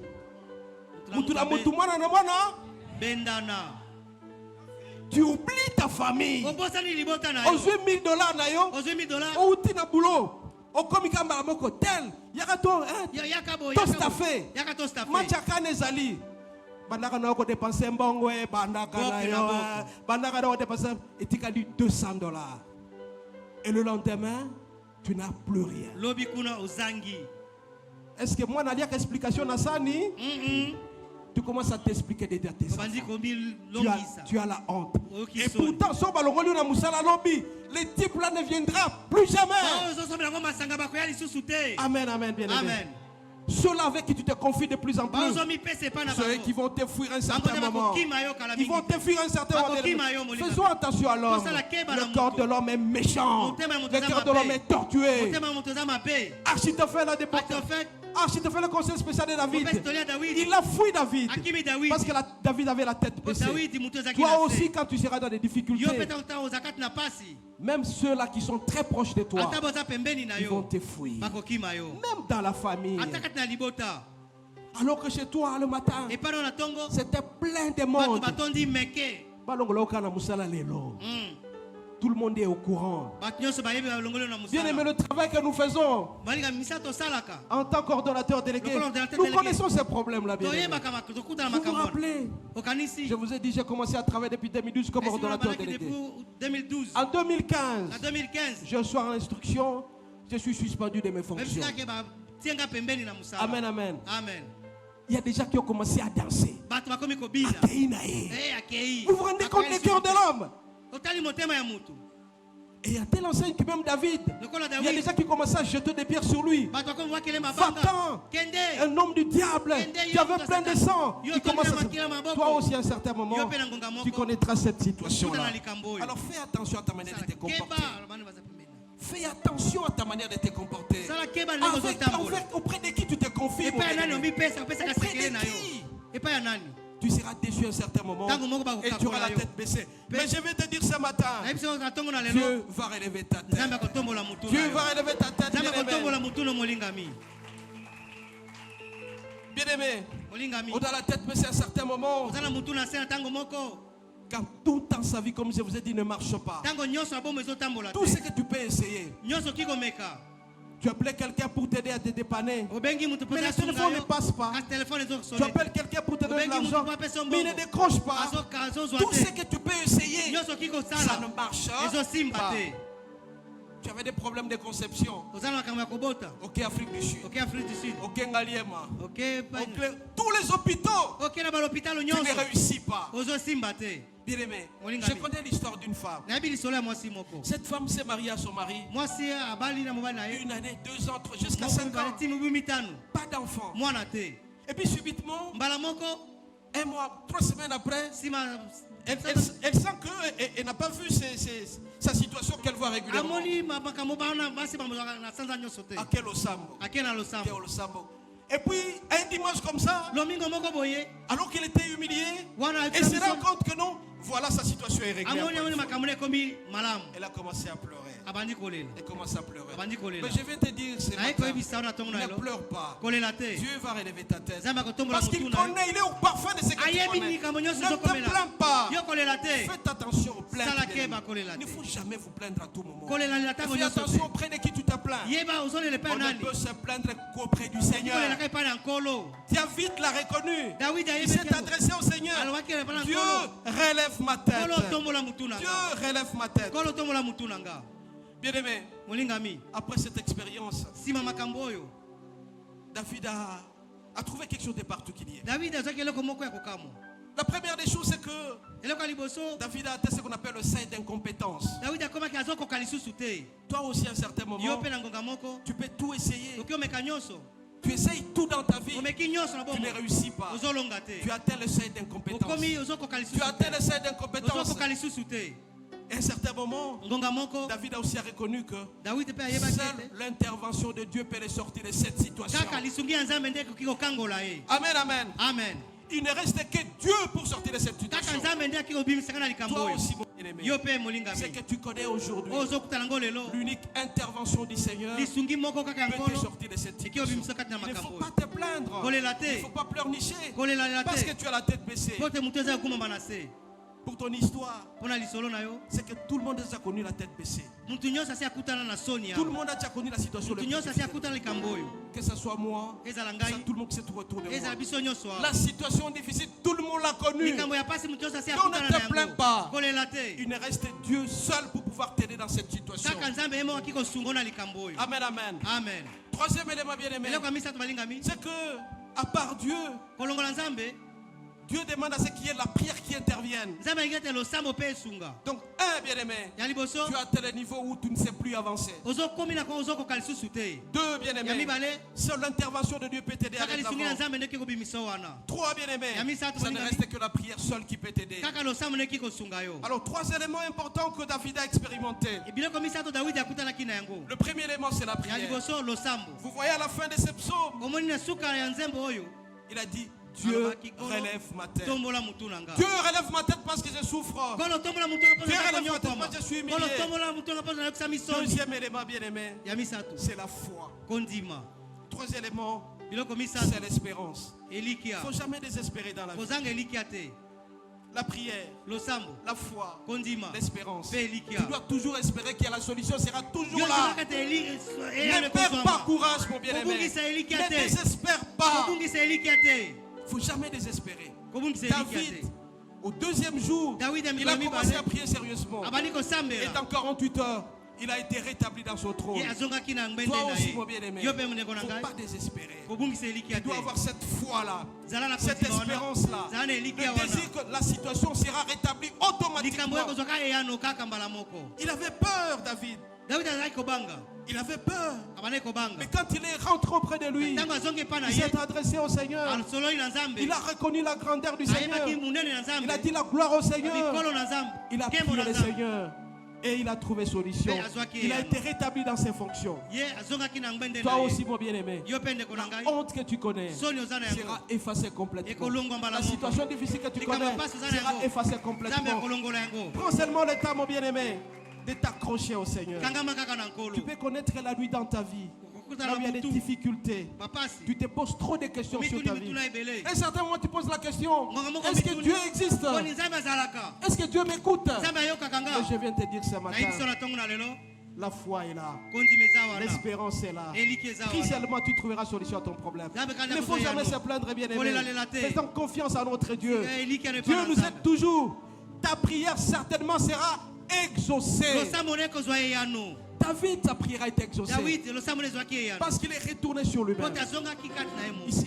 Tu oublies ta famille. Aux $1000 au tina boulot. Au komikamba moko tel. Yakato tostafé. Machaka nezali. Bandaka na ko dépenser mbongo e bandaka na yo. Bandaka na ko dépenser etikali $200. Et le lendemain, tu n'as plus rien. Lobi kuna ozangi. Est-ce que moi n'ai pas d'explication à ça ni? Tu commences à t'expliquer des dates. Tu as la honte. Et pourtant, le type là ne viendra plus jamais. Amen, amen, bien aimé. Ceux-là avec qui tu te confies de plus en plus, ceux qui vont te fuir un certain moment, ils vont te fuir un certain moment. Faisons attention à l'homme. Le corps de l'homme est méchant. Le cœur de l'homme est tortué. Achitophel a déporté. Achitophel, le conseil spécial de David, il a fui David parce que David avait la tête baissée. Toi aussi, quand tu seras dans des difficultés, même ceux-là qui sont très proches de toi, ils vont te fuir. Même dans la famille. Alors que chez toi, le matin, c'était plein de monde. Tout le monde est au courant. Bien aimé, le travail que nous faisons en tant qu'ordonnateur délégué, nous connaissons ces problèmes-là. Vous vous rappelez, je vous ai dit, j'ai commencé à travailler depuis 2012 comme ordonnateur délégué. En 2015, je reçois en instruction, je suis suspendu de mes fonctions. Amen, amen. Il y a des gens qui ont commencé à danser. Vous vous rendez compte des cœurs de l'homme? Et il y a tel enseigne que même David, il y a des gens qui commençaient à jeter des pierres sur lui. Va-t'en, un homme du diable, qui avait plein de sang. Toi aussi, à un certain moment, tu connaîtras cette situation-là. Alors fais attention à ta manière de te comporter. Fais attention à ta manière de te comporter. Auprès de qui tu te confies? Auprès de qui? Tu seras déçu à un certain moment et tu auras la tête baissée. Mais je vais te dire ce matin, Dieu va relever ta tête. Dieu va relever ta tête, bien-aimé. On a la tête baissée à un certain moment. Quand tout dans sa vie, comme je vous ai dit, ne marche pas. Tout ce que tu peux essayer. Tu appelles quelqu'un pour t'aider à te dépanner. Mais le téléphone ne passe pas. Tu appelles quelqu'un pour te donner de l'argent. Mais il ne décroche pas. Tout ce que tu peux essayer, ça ne marche pas. Tu avais des problèmes de conception. Ok, Afrique du Sud. Ok, Ngaliema. Tous les hôpitaux. Tu ne réussis pas. Bien-aimé, je connais l'histoire d'une femme. Cette femme s'est mariée à son mari. 1 année, 2 ans, jusqu'à 5 ans. Pas d'enfant. Et puis subitement, 1 mois, 3 semaines après, elle sent qu'elle n'a pas vu sa situation qu'elle voit régulièrement. À quel Osambo. Et puis, un dimanche comme ça, alors qu'elle était humiliée, elle se rend compte que non, voilà, sa situation est réglée. Elle a commencé à pleurer. Elle commence à pleurer. Mais je vais te dire ce matin, ne pleure pas. Dieu va relever ta tête. Parce qu'il connaît, il est au parfum de ce que tu connais. Ne te plains pas. Faites attention aux plaintes. Il ne faut jamais vous plaindre à tout moment. Fais attention auprès de qui tu te plains. On ne peut se plaindre qu'auprès du Seigneur. David l'a reconnu. Il s'est adressé au Seigneur. Dieu relève ma tête. Dieu relève ma tête. Bien-aimé, après cette expérience, David a trouvé quelque chose de particulier. La première des choses, c'est que David a atteint ce qu'on appelle le seuil d'incompétence. Toi aussi, à un certain moment, tu peux tout essayer. Tu essayes tout dans ta vie, tu ne réussis pas. Tu atteins le seuil d'incompétence. Tu atteins le seuil d'incompétence. À un certain moment, David a aussi reconnu que seule l'intervention de Dieu peut les sortir de cette situation. Amen, amen. Amen. Il ne reste que Dieu pour sortir de cette situation. Toi aussi, mon bien-aimé, c'est que tu connais aujourd'hui l'unique intervention du Seigneur peut te sortir de cette situation. Il ne faut pas te plaindre. Il ne faut pas pleurnicher parce que tu as la tête baissée. Pour ton histoire, c'est que tout le monde a déjà connu la tête baissée. Tout le monde a déjà connu la situation de que ce soit moi, tout le monde qui se trouve autour de moi. La situation difficile, tout le monde l'a connue. Donc ne te plains pas. Il ne reste Dieu seul pour pouvoir t'aider dans cette situation. Amen, amen. Amen. Troisième élément bien aimé, c'est que à part Dieu, Dieu demande à ce qu'il y ait la prière qui intervienne. Donc, bien-aimé, tu as tel niveau où tu ne sais plus avancer. 2, bien-aimé, seule l'intervention de Dieu peut t'aider à aller de l'avant. 3, bien-aimé, ça ne reste que la prière seule qui peut t'aider. Alors, 3 éléments importants que David a expérimentés. Le premier élément, c'est la prière. Vous voyez à la fin de ce psaume, il a dit: Dieu relève ma tête. Dieu relève ma tête parce que je souffre. Dieu relève ma tête parce que je suis humilié. Deuxième élément, bien-aimé, c'est la foi. Troisième élément, c'est l'espérance. Il ne faut jamais désespérer dans la vie. La prière, la foi, l'espérance. Tu dois toujours espérer que la solution sera toujours là. Ne perds pas courage, mon bien-aimé. Ne désespère pas. Il ne faut jamais désespérer. David, au 2e jour, il a commencé à prier sérieusement. Et dans 48 heures, il a été rétabli dans son trône. Toi aussi, mon bien-aimé, il ne faut pas désespérer. Tu dois avoir cette foi-là, cette espérance-là, le désir que la situation sera rétablie automatiquement. Il avait peur, David. Il avait peur. Mais quand il est rentré auprès de lui, il s'est adressé au Seigneur. Il a reconnu la grandeur du Seigneur. Il a dit la gloire au Seigneur. Il a prié le Seigneur. Et il a trouvé solution. Il a été rétabli dans ses fonctions. Toi aussi, mon bien-aimé, la honte que tu connais sera effacée complètement. La situation difficile que tu connais sera effacée complètement. Prends seulement le temps, mon bien-aimé, de t'accrocher au Seigneur. Tu peux connaître la nuit dans ta vie. Là où il y a des difficultés, tu te poses trop de questions sur ta vie. Et à un certain moment, tu poses la question: est-ce que Dieu existe? Est-ce que Dieu m'écoute? Et je viens te dire ce matin, la foi est là, l'espérance est là. Prie seulement, tu trouveras solution à ton problème. Il ne faut jamais se plaindre, bien-aimé. Faisons confiance à notre Dieu. Dieu nous aide toujours. Ta prière certainement sera exaucée. David, sa prière a été exaucée parce qu'il est retourné sur lui-même.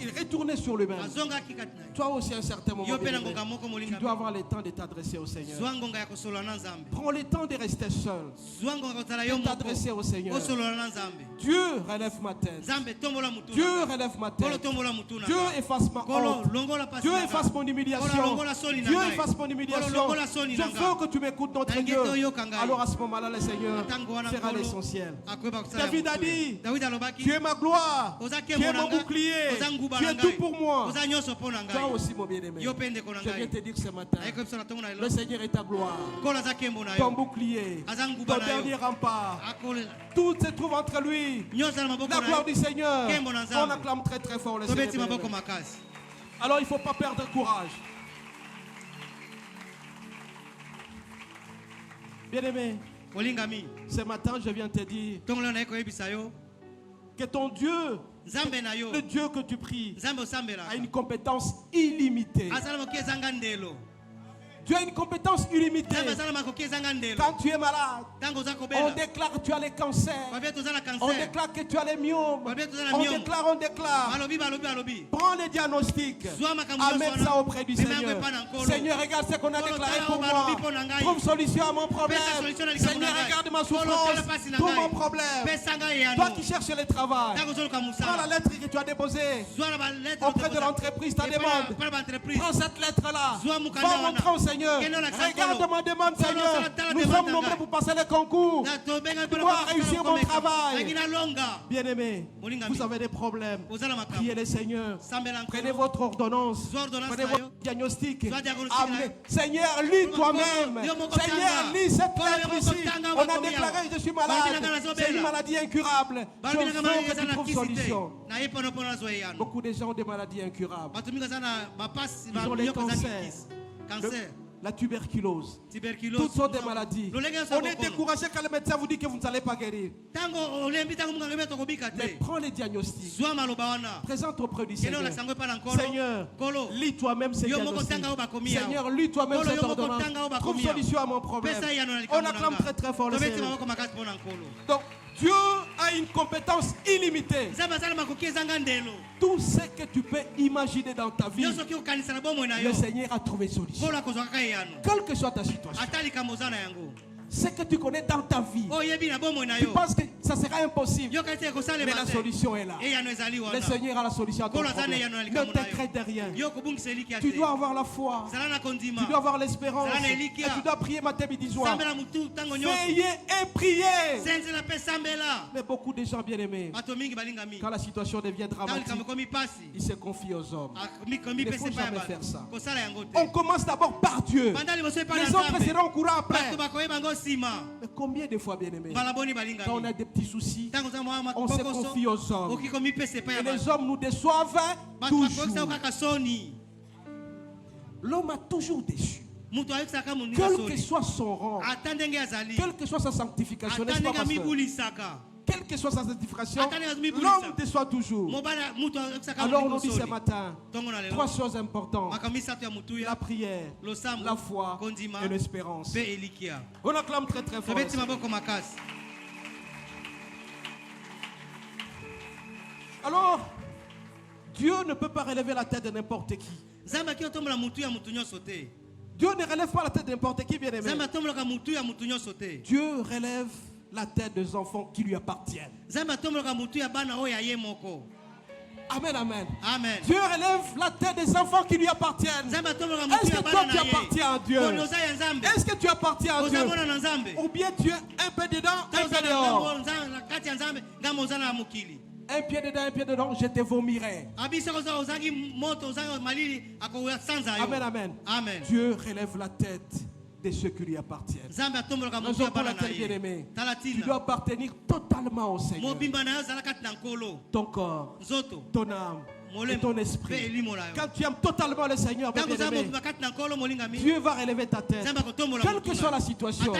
Il est retourné sur lui-même. Toi aussi, à un certain moment, tu dois avoir le temps de t'adresser au Seigneur. Prends le temps de rester seul, de t'adresser au Seigneur. Dieu relève ma tête. Dieu relève ma tête. Dieu efface ma honte. Dieu efface mon humiliation. Dieu efface mon humiliation. Je veux que tu m'écoutes, notre Dieu. Alors à ce moment-là, le Seigneur fera l'essentiel. David a dit: tu es ma gloire, tu es mon bouclier, tu es tout pour moi. Toi aussi, mon bien-aimé, je viens te dire ce matin, le Seigneur est ta gloire, ton bouclier, ton dernier rempart. Tout se trouve entre lui. La gloire du Seigneur. On acclame très très fort le Seigneur. Alors il ne faut pas perdre courage. Bien-aimé, ce matin je viens te dire que ton Dieu, le Dieu que tu pries, a une compétence illimitée. Tu as une compétence illimitée. Quand tu es malade, on déclare que tu as le cancer. On déclare que tu as les myomes. On déclare. Prends le diagnostic. Amène ça auprès du Seigneur. Seigneur, regarde ce qu'on a déclaré pour moi. Trouve solution à mon problème. Seigneur, regarde ma souffrance. Trouve mon problème. Toi qui cherches le travail, prends la lettre que tu as déposée auprès de l'entreprise, ta demande. Prends cette lettre-là. Va montrer au Seigneur. Regarde ma demande, Seigneur. Nous sommes nombreux pour passer le concours. Tu dois réussir mon travail. Bien-aimés, vous avez des problèmes. Priez le Seigneur. Prenez votre ordonnance. Prenez votre diagnostic. Seigneur, lis toi-même. Seigneur, lis cette lettre ici. On a déclaré que je suis malade. C'est une maladie incurable. Je veux que tu trouves solution. Beaucoup de gens ont des maladies incurables. Ils ont les cancers. La tuberculose, toutes sortes de maladies. On est découragé quand le médecin vous dit que vous n'allez pas guérir. Mais prends les diagnostics. Présente auprès du Seigneur. Seigneur, lis toi-même ces diagnostics. Seigneur, lis toi-même cette ordonnance. Trouve solution à mon problème. On acclame très très fort le Seigneur. Donc, Dieu a une compétence illimitée. Tout ce que tu peux imaginer dans ta vie, le Seigneur a trouvé une solution. Quelle que soit ta situation, ce que tu connais dans ta vie, tu penses que ça sera impossible, mais la solution est là. Le Seigneur a la solution à ton problème. Ne t'inquiète de rien. Tu dois avoir la foi, tu dois avoir l'espérance, et tu dois prier matin, midi, soir. Veillez et priez. Mais beaucoup de gens bien aimés, quand la situation devient dramatique, ils se confient aux hommes. Il ne faut jamais faire ça. On commence d'abord par Dieu. Les autres seront au courant après. Mais combien de fois, bien aimé, quand on a des petits soucis, on se confie aux hommes. Et les hommes nous déçoivent toujours. L'homme a toujours déçu. Quel que soit son rang, quelle que soit sa sanctification, n'est-ce pas, quelle que soit sa sanctification, l'homme déçoit toujours. Alors on nous dit ce matin 3 choses importantes: la prière, la foi et l'espérance. On acclame très très fort. Alors, Dieu ne peut pas relever la tête de n'importe qui. Dieu ne relève pas la tête de n'importe qui, bien aimé. Dieu relève la tête des enfants qui lui appartiennent. Amen, amen. Amen. Dieu relève la tête des enfants qui lui appartiennent. Est-ce que toi tu appartiens à Dieu? Est-ce que tu appartiens à Dieu? Ou bien tu es un peu dedans, un peu dehors? Un pied dedans, un pied dedans, je te vomirai. Amen, amen. Amen. Dieu relève la tête de ceux qui lui appartiennent. Raison pour laquelle, bien-aimé, tu dois appartenir totalement au Seigneur. Ton corps, ton âme et ton esprit. Quand tu aimes totalement le Seigneur, bien-aimé, Dieu va relever ta tête. Quelle que soit la situation,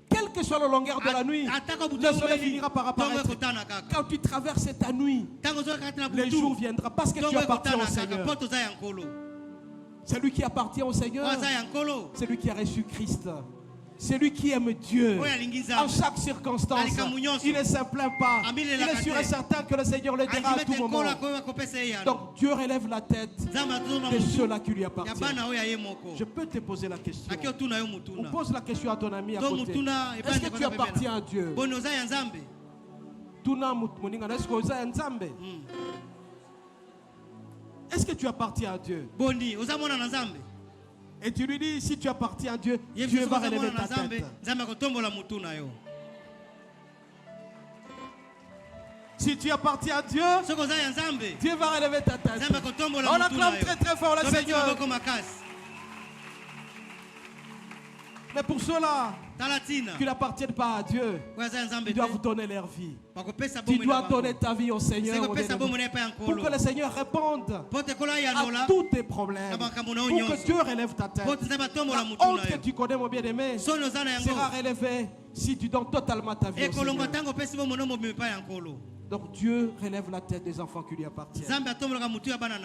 quelle que soit la longueur de la nuit, le soleil finira par apparaître. Quand tu traverses ta nuit, le jour viendra parce que tu appartiens au Seigneur. Celui qui appartient au Seigneur, c'est lui qui a reçu Christ. C'est lui qui aime Dieu. En chaque circonstance, il ne se plaint pas. Il est sûr et certain que le Seigneur le dira à tout moment. Donc Dieu relève la tête de ceux-là qui lui appartiennent. Je peux te poser la question. On pose la question à ton ami à côté. Est-ce que tu appartiens à Dieu? Est-ce que tu appartiens à Dieu? Et tu lui dis, si tu appartiens à Dieu, Dieu va relever ta tête. Si tu appartiens à Dieu, Dieu va relever ta tête. On acclame très très fort le Seigneur. Mais pour ceux-là qui n'appartiennent pas à Dieu, ils doivent donner leur vie. Tu dois donner ta vie au Seigneur pour que le Seigneur réponde à tous tes problèmes, pour que Dieu relève ta tête. La honte que tu connais, mon bien-aimé, sera relevée si tu donnes totalement ta vie au Seigneur. Donc Dieu relève la tête des enfants qui lui appartiennent.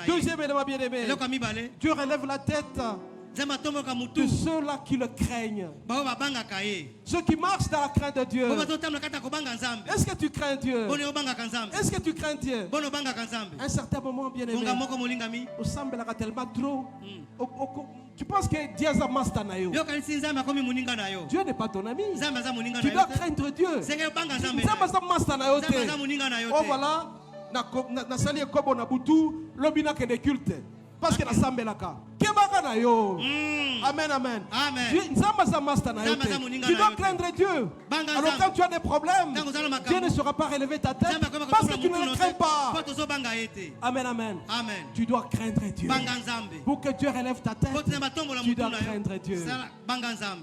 Deuxième élément, bien-aimé, Dieu relève la tête de ceux-là qui le craignent. Ceux qui marchent dans la crainte de Dieu. Est-ce que tu crains Dieu? Est-ce que tu crains Dieu? À un certain moment, bien aimé, au semble tellement trop. Tu penses que Dieu est mastanayo. Dieu n'est pas ton ami. Tu dois craindre Dieu. Oh voilà, na sali kobo na butu lobina ke de culte. Parce que la sambelaka. Amen, amen. Tu dois craindre Dieu. Alors quand tu as des problèmes, Dieu ne sera pas relever ta tête parce que tu ne le crains pas. Amen, amen. Tu dois craindre Dieu. Pour que Dieu relève ta tête, tu dois craindre Dieu.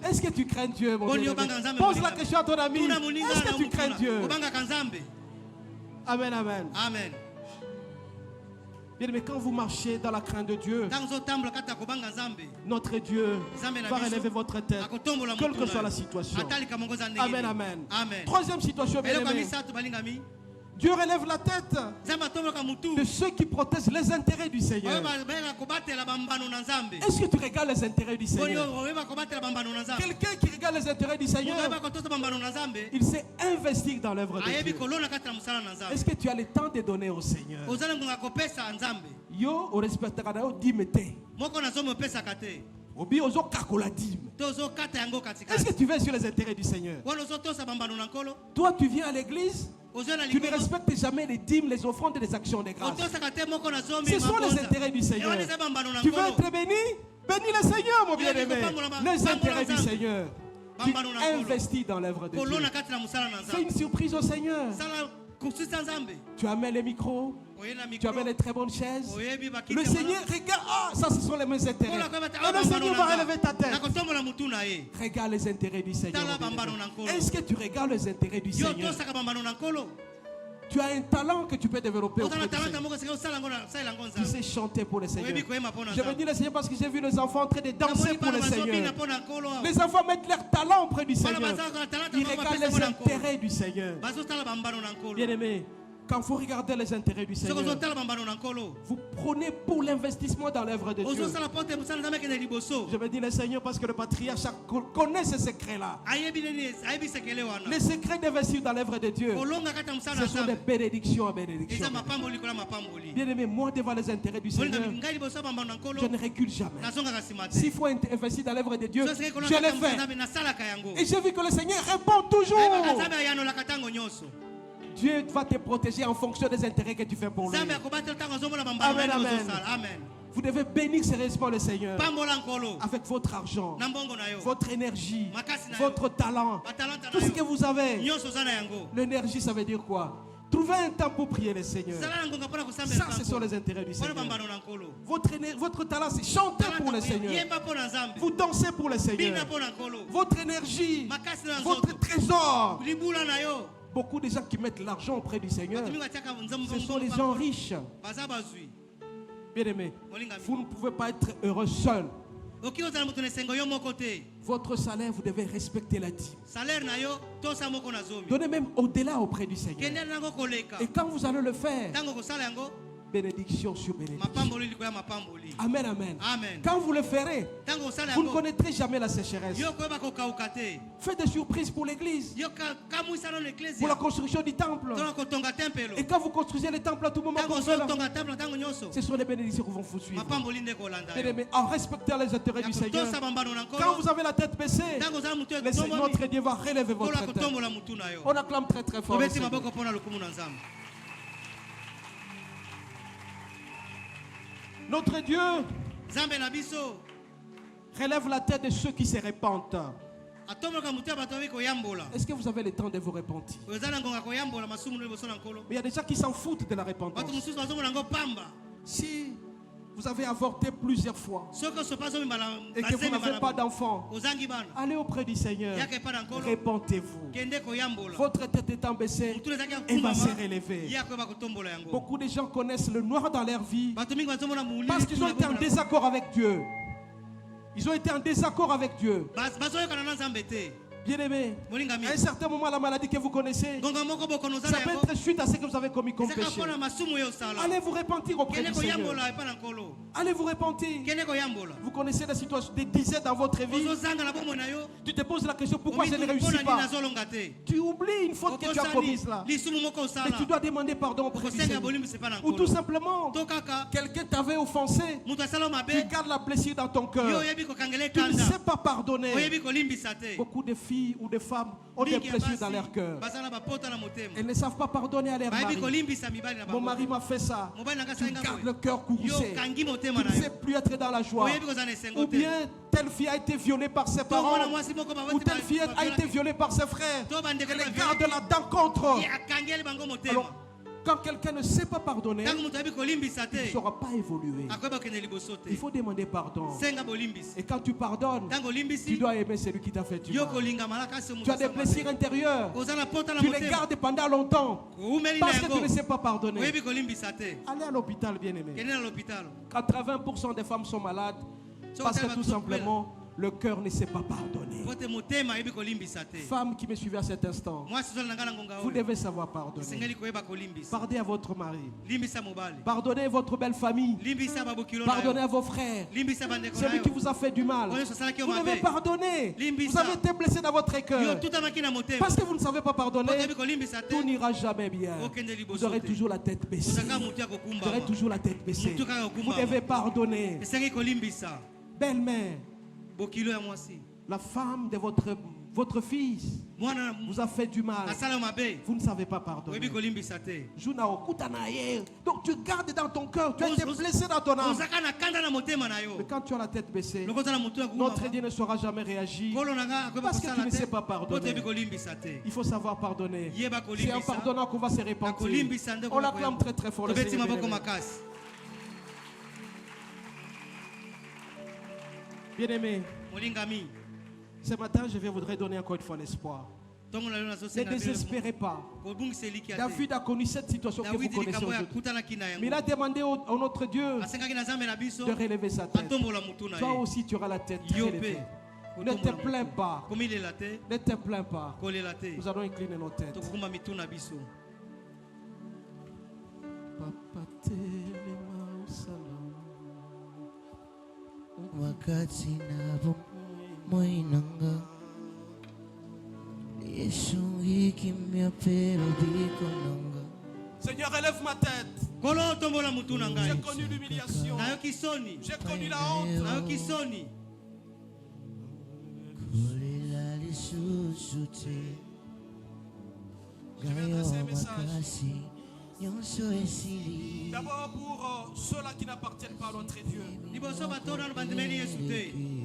Est-ce que tu crains Dieu, mon Dieu? Pose la question à ton ami. Est-ce que tu crains Dieu? Amen, amen. Amen. Mais quand vous marchez dans la crainte de Dieu, notre Dieu va relever votre tête, quelle que soit la situation. Amen, amen. Troisième situation, bien aimé. Dieu relève la tête de ceux qui protègent les intérêts du Seigneur. Est-ce que tu regardes les intérêts du Seigneur? Quelqu'un qui regarde les intérêts du Seigneur, il sait investir dans l'œuvre de Dieu. Est-ce que tu as le temps de donner au Seigneur? Yo, on respectera d'ailleurs 10 métés. Est-ce que tu vas sur les intérêts du Seigneur? Toi, tu viens à l'église, tu ne respectes jamais les dîmes, les offrandes et les actions de grâce. Ce sont les intérêts du Seigneur. Tu veux être béni? Bénis le Seigneur, mon bien-aimé. Les intérêts du Seigneur. Tu investis dans l'œuvre de Dieu. Fais une surprise au Seigneur. Tu amènes les micros, tu amènes les très bonnes chaises. Le Seigneur regarde, ça ce sont les mêmes intérêts. Et le Seigneur va relever ta tête. Regarde les intérêts du Seigneur. Est-ce que tu regardes les intérêts du Seigneur? Tu as un talent que tu peux développer auprès du Seigneur. Tu sais chanter pour le Seigneur. Je veux dire le Seigneur parce que j'ai vu les enfants en train de danser pour le Seigneur. Les enfants mettent leur talent auprès du Seigneur. Ils regardent les intérêts du Seigneur. Bien-aimé, quand vous regardez les intérêts du Seigneur, vous prenez pour l'investissement dans l'œuvre de Dieu. Je veux dire le Seigneur parce que le patriarche connaît ces secrets-là. Les secrets d'investir dans l'œuvre de Dieu, ce sont des bénédictions à bénédictions. Bien-aimé, moi devant les intérêts du Seigneur, je ne recule jamais. S'il faut investir dans l'œuvre de Dieu, je le fais. Et j'ai vu que le Seigneur répond toujours. Dieu va te protéger en fonction des intérêts que tu fais pour lui. Amen, amen. Vous devez bénir sérieusement le Seigneur avec votre argent, votre énergie, votre talent, tout ce que vous avez. L'énergie, ça veut dire quoi? Trouvez un temps pour prier le Seigneur. Ça, ce sont les intérêts du Seigneur. Votre talent, c'est chanter pour le Seigneur. Vous dansez pour le Seigneur. Votre énergie, votre trésor. Beaucoup de gens qui mettent l'argent auprès du Seigneur, ce sont les gens riches. Bien aimé, vous ne pouvez pas être heureux seul. Votre salaire, vous devez respecter la dîme. Donnez même au-delà auprès du Seigneur. Et quand vous allez le faire, bénédiction sur bénédiction. Amen, amen. Quand vous le ferez, vous ne connaîtrez jamais la sécheresse. Faites des surprises pour l'église, pour la construction du temple. Et quand vous construisez le temple à tout moment, ce sont les bénédictions qui vont vous suivre. Mais en respectant les intérêts du Seigneur, quand vous avez la tête baissée, le Seigneur, notre Dieu, va relever votre tête. On acclame très très fort. Notre Dieu relève la tête de ceux qui se repentent. Est-ce que vous avez le temps de vous repentir? Mais il y a des gens qui s'en foutent de la repentance. Si vous avez avorté plusieurs fois et que vous n'avez pas d'enfant, allez auprès du Seigneur. Repentez-vous. Votre tête étant baissée, elle va se relever. Beaucoup de gens connaissent le noir dans leur vie parce qu'ils ont été en désaccord avec Dieu. Ils ont été en désaccord avec Dieu. Bien-aimé, à un certain moment, la maladie que vous connaissez, ça peut être suite à ce que vous avez commis comme péché. Allez vous repentir auprès du Seigneur. Allez vous repentir. Vous connaissez la situation, des dizaines dans votre vie. Tu te poses la question, pourquoi je ne réussis pas? Tu oublies une faute que tu as commise là. Mais tu dois demander pardon auprès du Seigneur. Ou tout simplement, quelqu'un t'avait offensé. Tu gardes la blessure dans ton cœur. Tu ne sais pas pardonner. Beaucoup de filles ou de femmes ont des blessures dans leur cœur. Elles ne savent pas pardonner à leur mari. Mon mari m'a fait ça. Tu gardes le cœur courroucé. Tu ne sais plus être dans la joie. Ou bien telle fille a été violée par ses parents. Ou telle fille a été violée par ses frères. Elle garde là-dedans contre. Alors, quand quelqu'un ne sait pas pardonner, il ne saura pas évoluer. Il faut demander pardon. Et quand tu pardonnes, tu dois aimer celui qui t'a fait du mal. Tu as des blessures intérieures. Tu les gardes pendant longtemps parce que tu ne sais pas pardonner. Allez à l'hôpital, bien aimé. 80% des femmes sont malades parce que tout simplement le cœur ne sait pas pardonner. Femme qui me suivait à cet instant, vous devez savoir pardonner. Pardonnez à votre mari. Pardonnez à votre belle famille. Pardonnez à vos frères. Celui qui vous a fait du mal. Vous devez pardonner. Vous avez été blessé dans votre cœur. Parce que vous ne savez pas pardonner, tout n'ira jamais bien. Vous aurez toujours la tête baissée. Vous aurez toujours la tête baissée. Vous devez pardonner. Belle-mère, la femme de votre fils vous a fait du mal. Vous ne savez pas pardonner. Donc tu gardes dans ton cœur. Tu as été blessé dans ton âme. Mais quand tu as la tête baissée, notre Dieu ne saura jamais réagir. Parce que tu ne sais pas pardonner. Il faut savoir pardonner. C'est en pardonnant qu'on va se repentir. On l'acclame très très fort. Bien-aimé, ce matin, je voudrais donner encore une fois l'espoir. Ne désespérez pas. David a connu cette situation que vous connaissez aujourd'hui. Mais il a demandé à notre Dieu de relever sa tête. Toi aussi, tu auras la tête relevée. Ne te plains pas. Ne te plains pas. Nous allons incliner nos têtes. Wakati nabo moinanga Yesu ikimya pero bikonanga. Seigneur, élève ma tête. J'ai connu l'humiliation. J'ai connu la honte. Je vais adresser un message. D'abord pour ceux-là qui n'appartiennent pas à notre Dieu.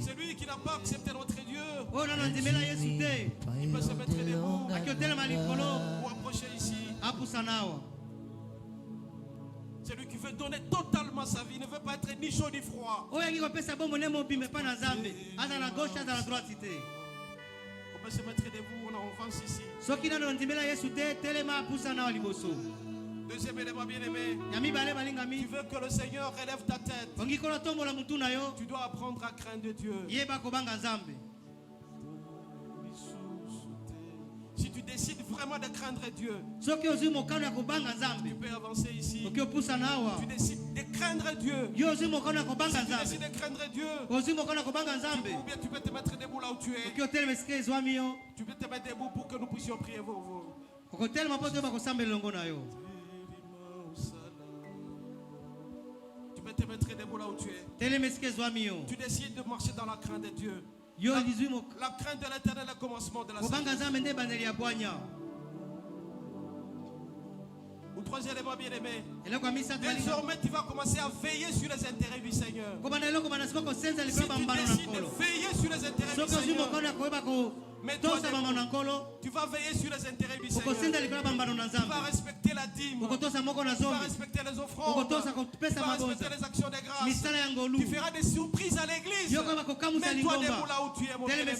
Celui qui n'a pas accepté notre Dieu, il peut se mettre debout ou approcher ici. Celui qui veut donner totalement sa vie ne veut pas être ni chaud ni froid. On peut se mettre debout, on avance ici. Deuxième élément bien-aimé, tu veux que le Seigneur relève ta tête. Tu dois apprendre à craindre Dieu. Si tu décides vraiment de craindre Dieu, tu peux avancer ici. Tu décides de craindre Dieu. Si tu décides de craindre Dieu, ou bien tu peux te mettre debout là où tu es. Tu peux te mettre debout pour que nous puissions prier pour vous. Tu peux te mettre debout là où tu es. Tu décides de marcher dans la crainte de Dieu. La crainte de l'Éternel est le commencement de la sagesse. Ou troisièmement, bien-aimé, désormais tu vas commencer à veiller sur les intérêts du Seigneur. Si tu décides de veiller sur les intérêts du Seigneur, tu vas veiller sur les intérêts du Seigneur. Tu vas respecter la dîme. Tu vas respecter les offrandes. Tu vas respecter les actions de grâce. Tu feras des surprises à l'église. Mets-toi debout là où tu es, mon bien-aimé.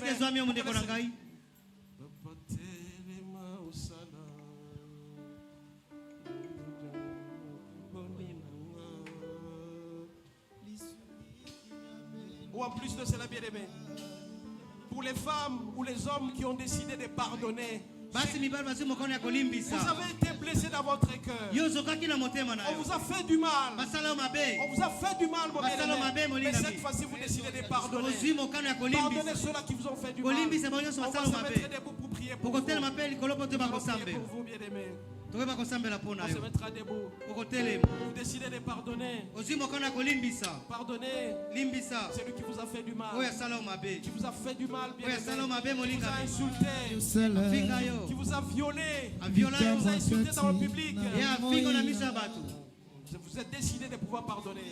Ou en plus de cela, bien-aimé, pour les femmes ou les hommes qui ont décidé de pardonner, vous avez été blessé dans votre cœur. On vous a fait du mal. On vous a fait du mal, mon bien-aimé. Mais cette fois-ci, vous décidez de pardonner. Pardonnez ceux-là qui vous ont fait du mal. On va se mettre debout pour prier pour vous. Pour vous, bien-aimé. On se mettra debout. Vous décidez de pardonner. Pardonnez celui qui vous a fait du mal. Qui vous a fait du mal, bien-aimé. Qui vous a insulté. Qui vous a violé. Qui vous a insulté dans le public. Vous êtes décidé de pouvoir pardonner.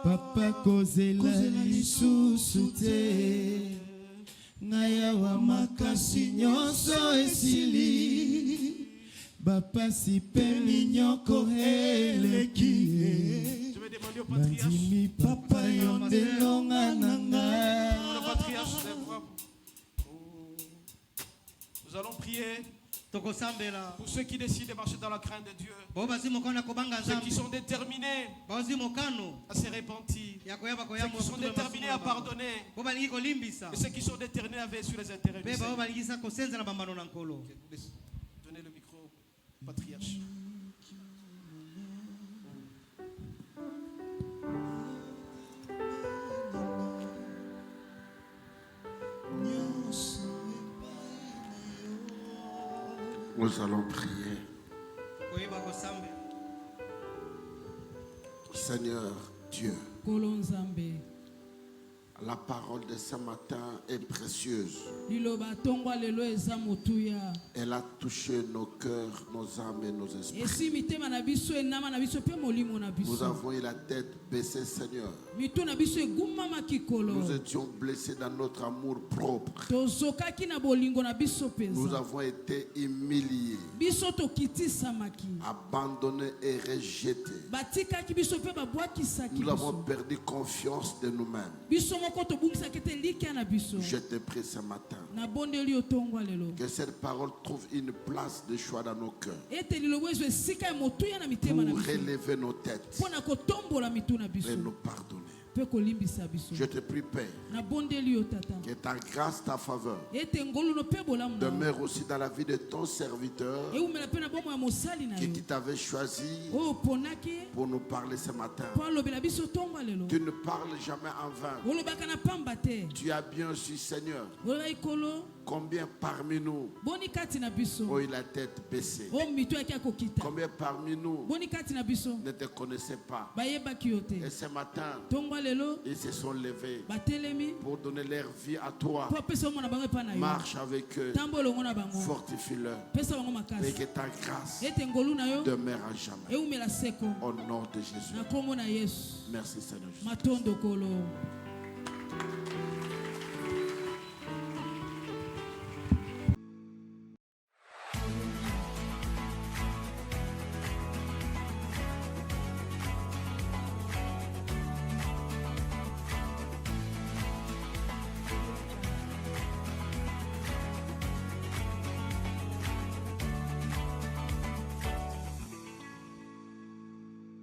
Papa kozela lisusu te ngaya wa makasi nyonso esili bapasi pe minyoko eleki bandimi papa yo ndelonga na ngai. Nous allons prier Pour ceux qui décident de marcher dans la crainte de Dieu. Ceux qui sont déterminés à se repentir. Ceux qui sont déterminés à pardonner. Et ceux qui sont déterminés à veiller sur les intérêts du Seigneur. Donnez le micro au patriarche. Nous allons prier. Seigneur Dieu, la parole de ce matin est précieuse. Elle a touché nos cœurs, nos âmes et nos esprits. Nous avons eu la tête baissée, Seigneur. Nous étions blessés dans notre amour propre. Nous avons été humiliés, abandonnés et rejetés. Nous avons perdu confiance de nous-mêmes. Je te prie ce matin que cette parole trouve une place de choix dans nos cœurs pour relever nos têtes et nous pardonner. Je te prie, Père, que ta grâce, ta faveur demeure aussi dans la vie de ton serviteur qui t'avait choisi pour nous parler ce matin. Tu ne parles jamais en vain. Tu as bien su, Seigneur, combien parmi nous ont eu la tête baissée. Combien parmi nous ne te connaissaient pas. Et ce matin, ils se sont levés pour donner leur vie à toi. Marche avec eux, fortifie-leur, et que ta grâce demeure à jamais. Au nom de Jésus. Merci Seigneur Jésus.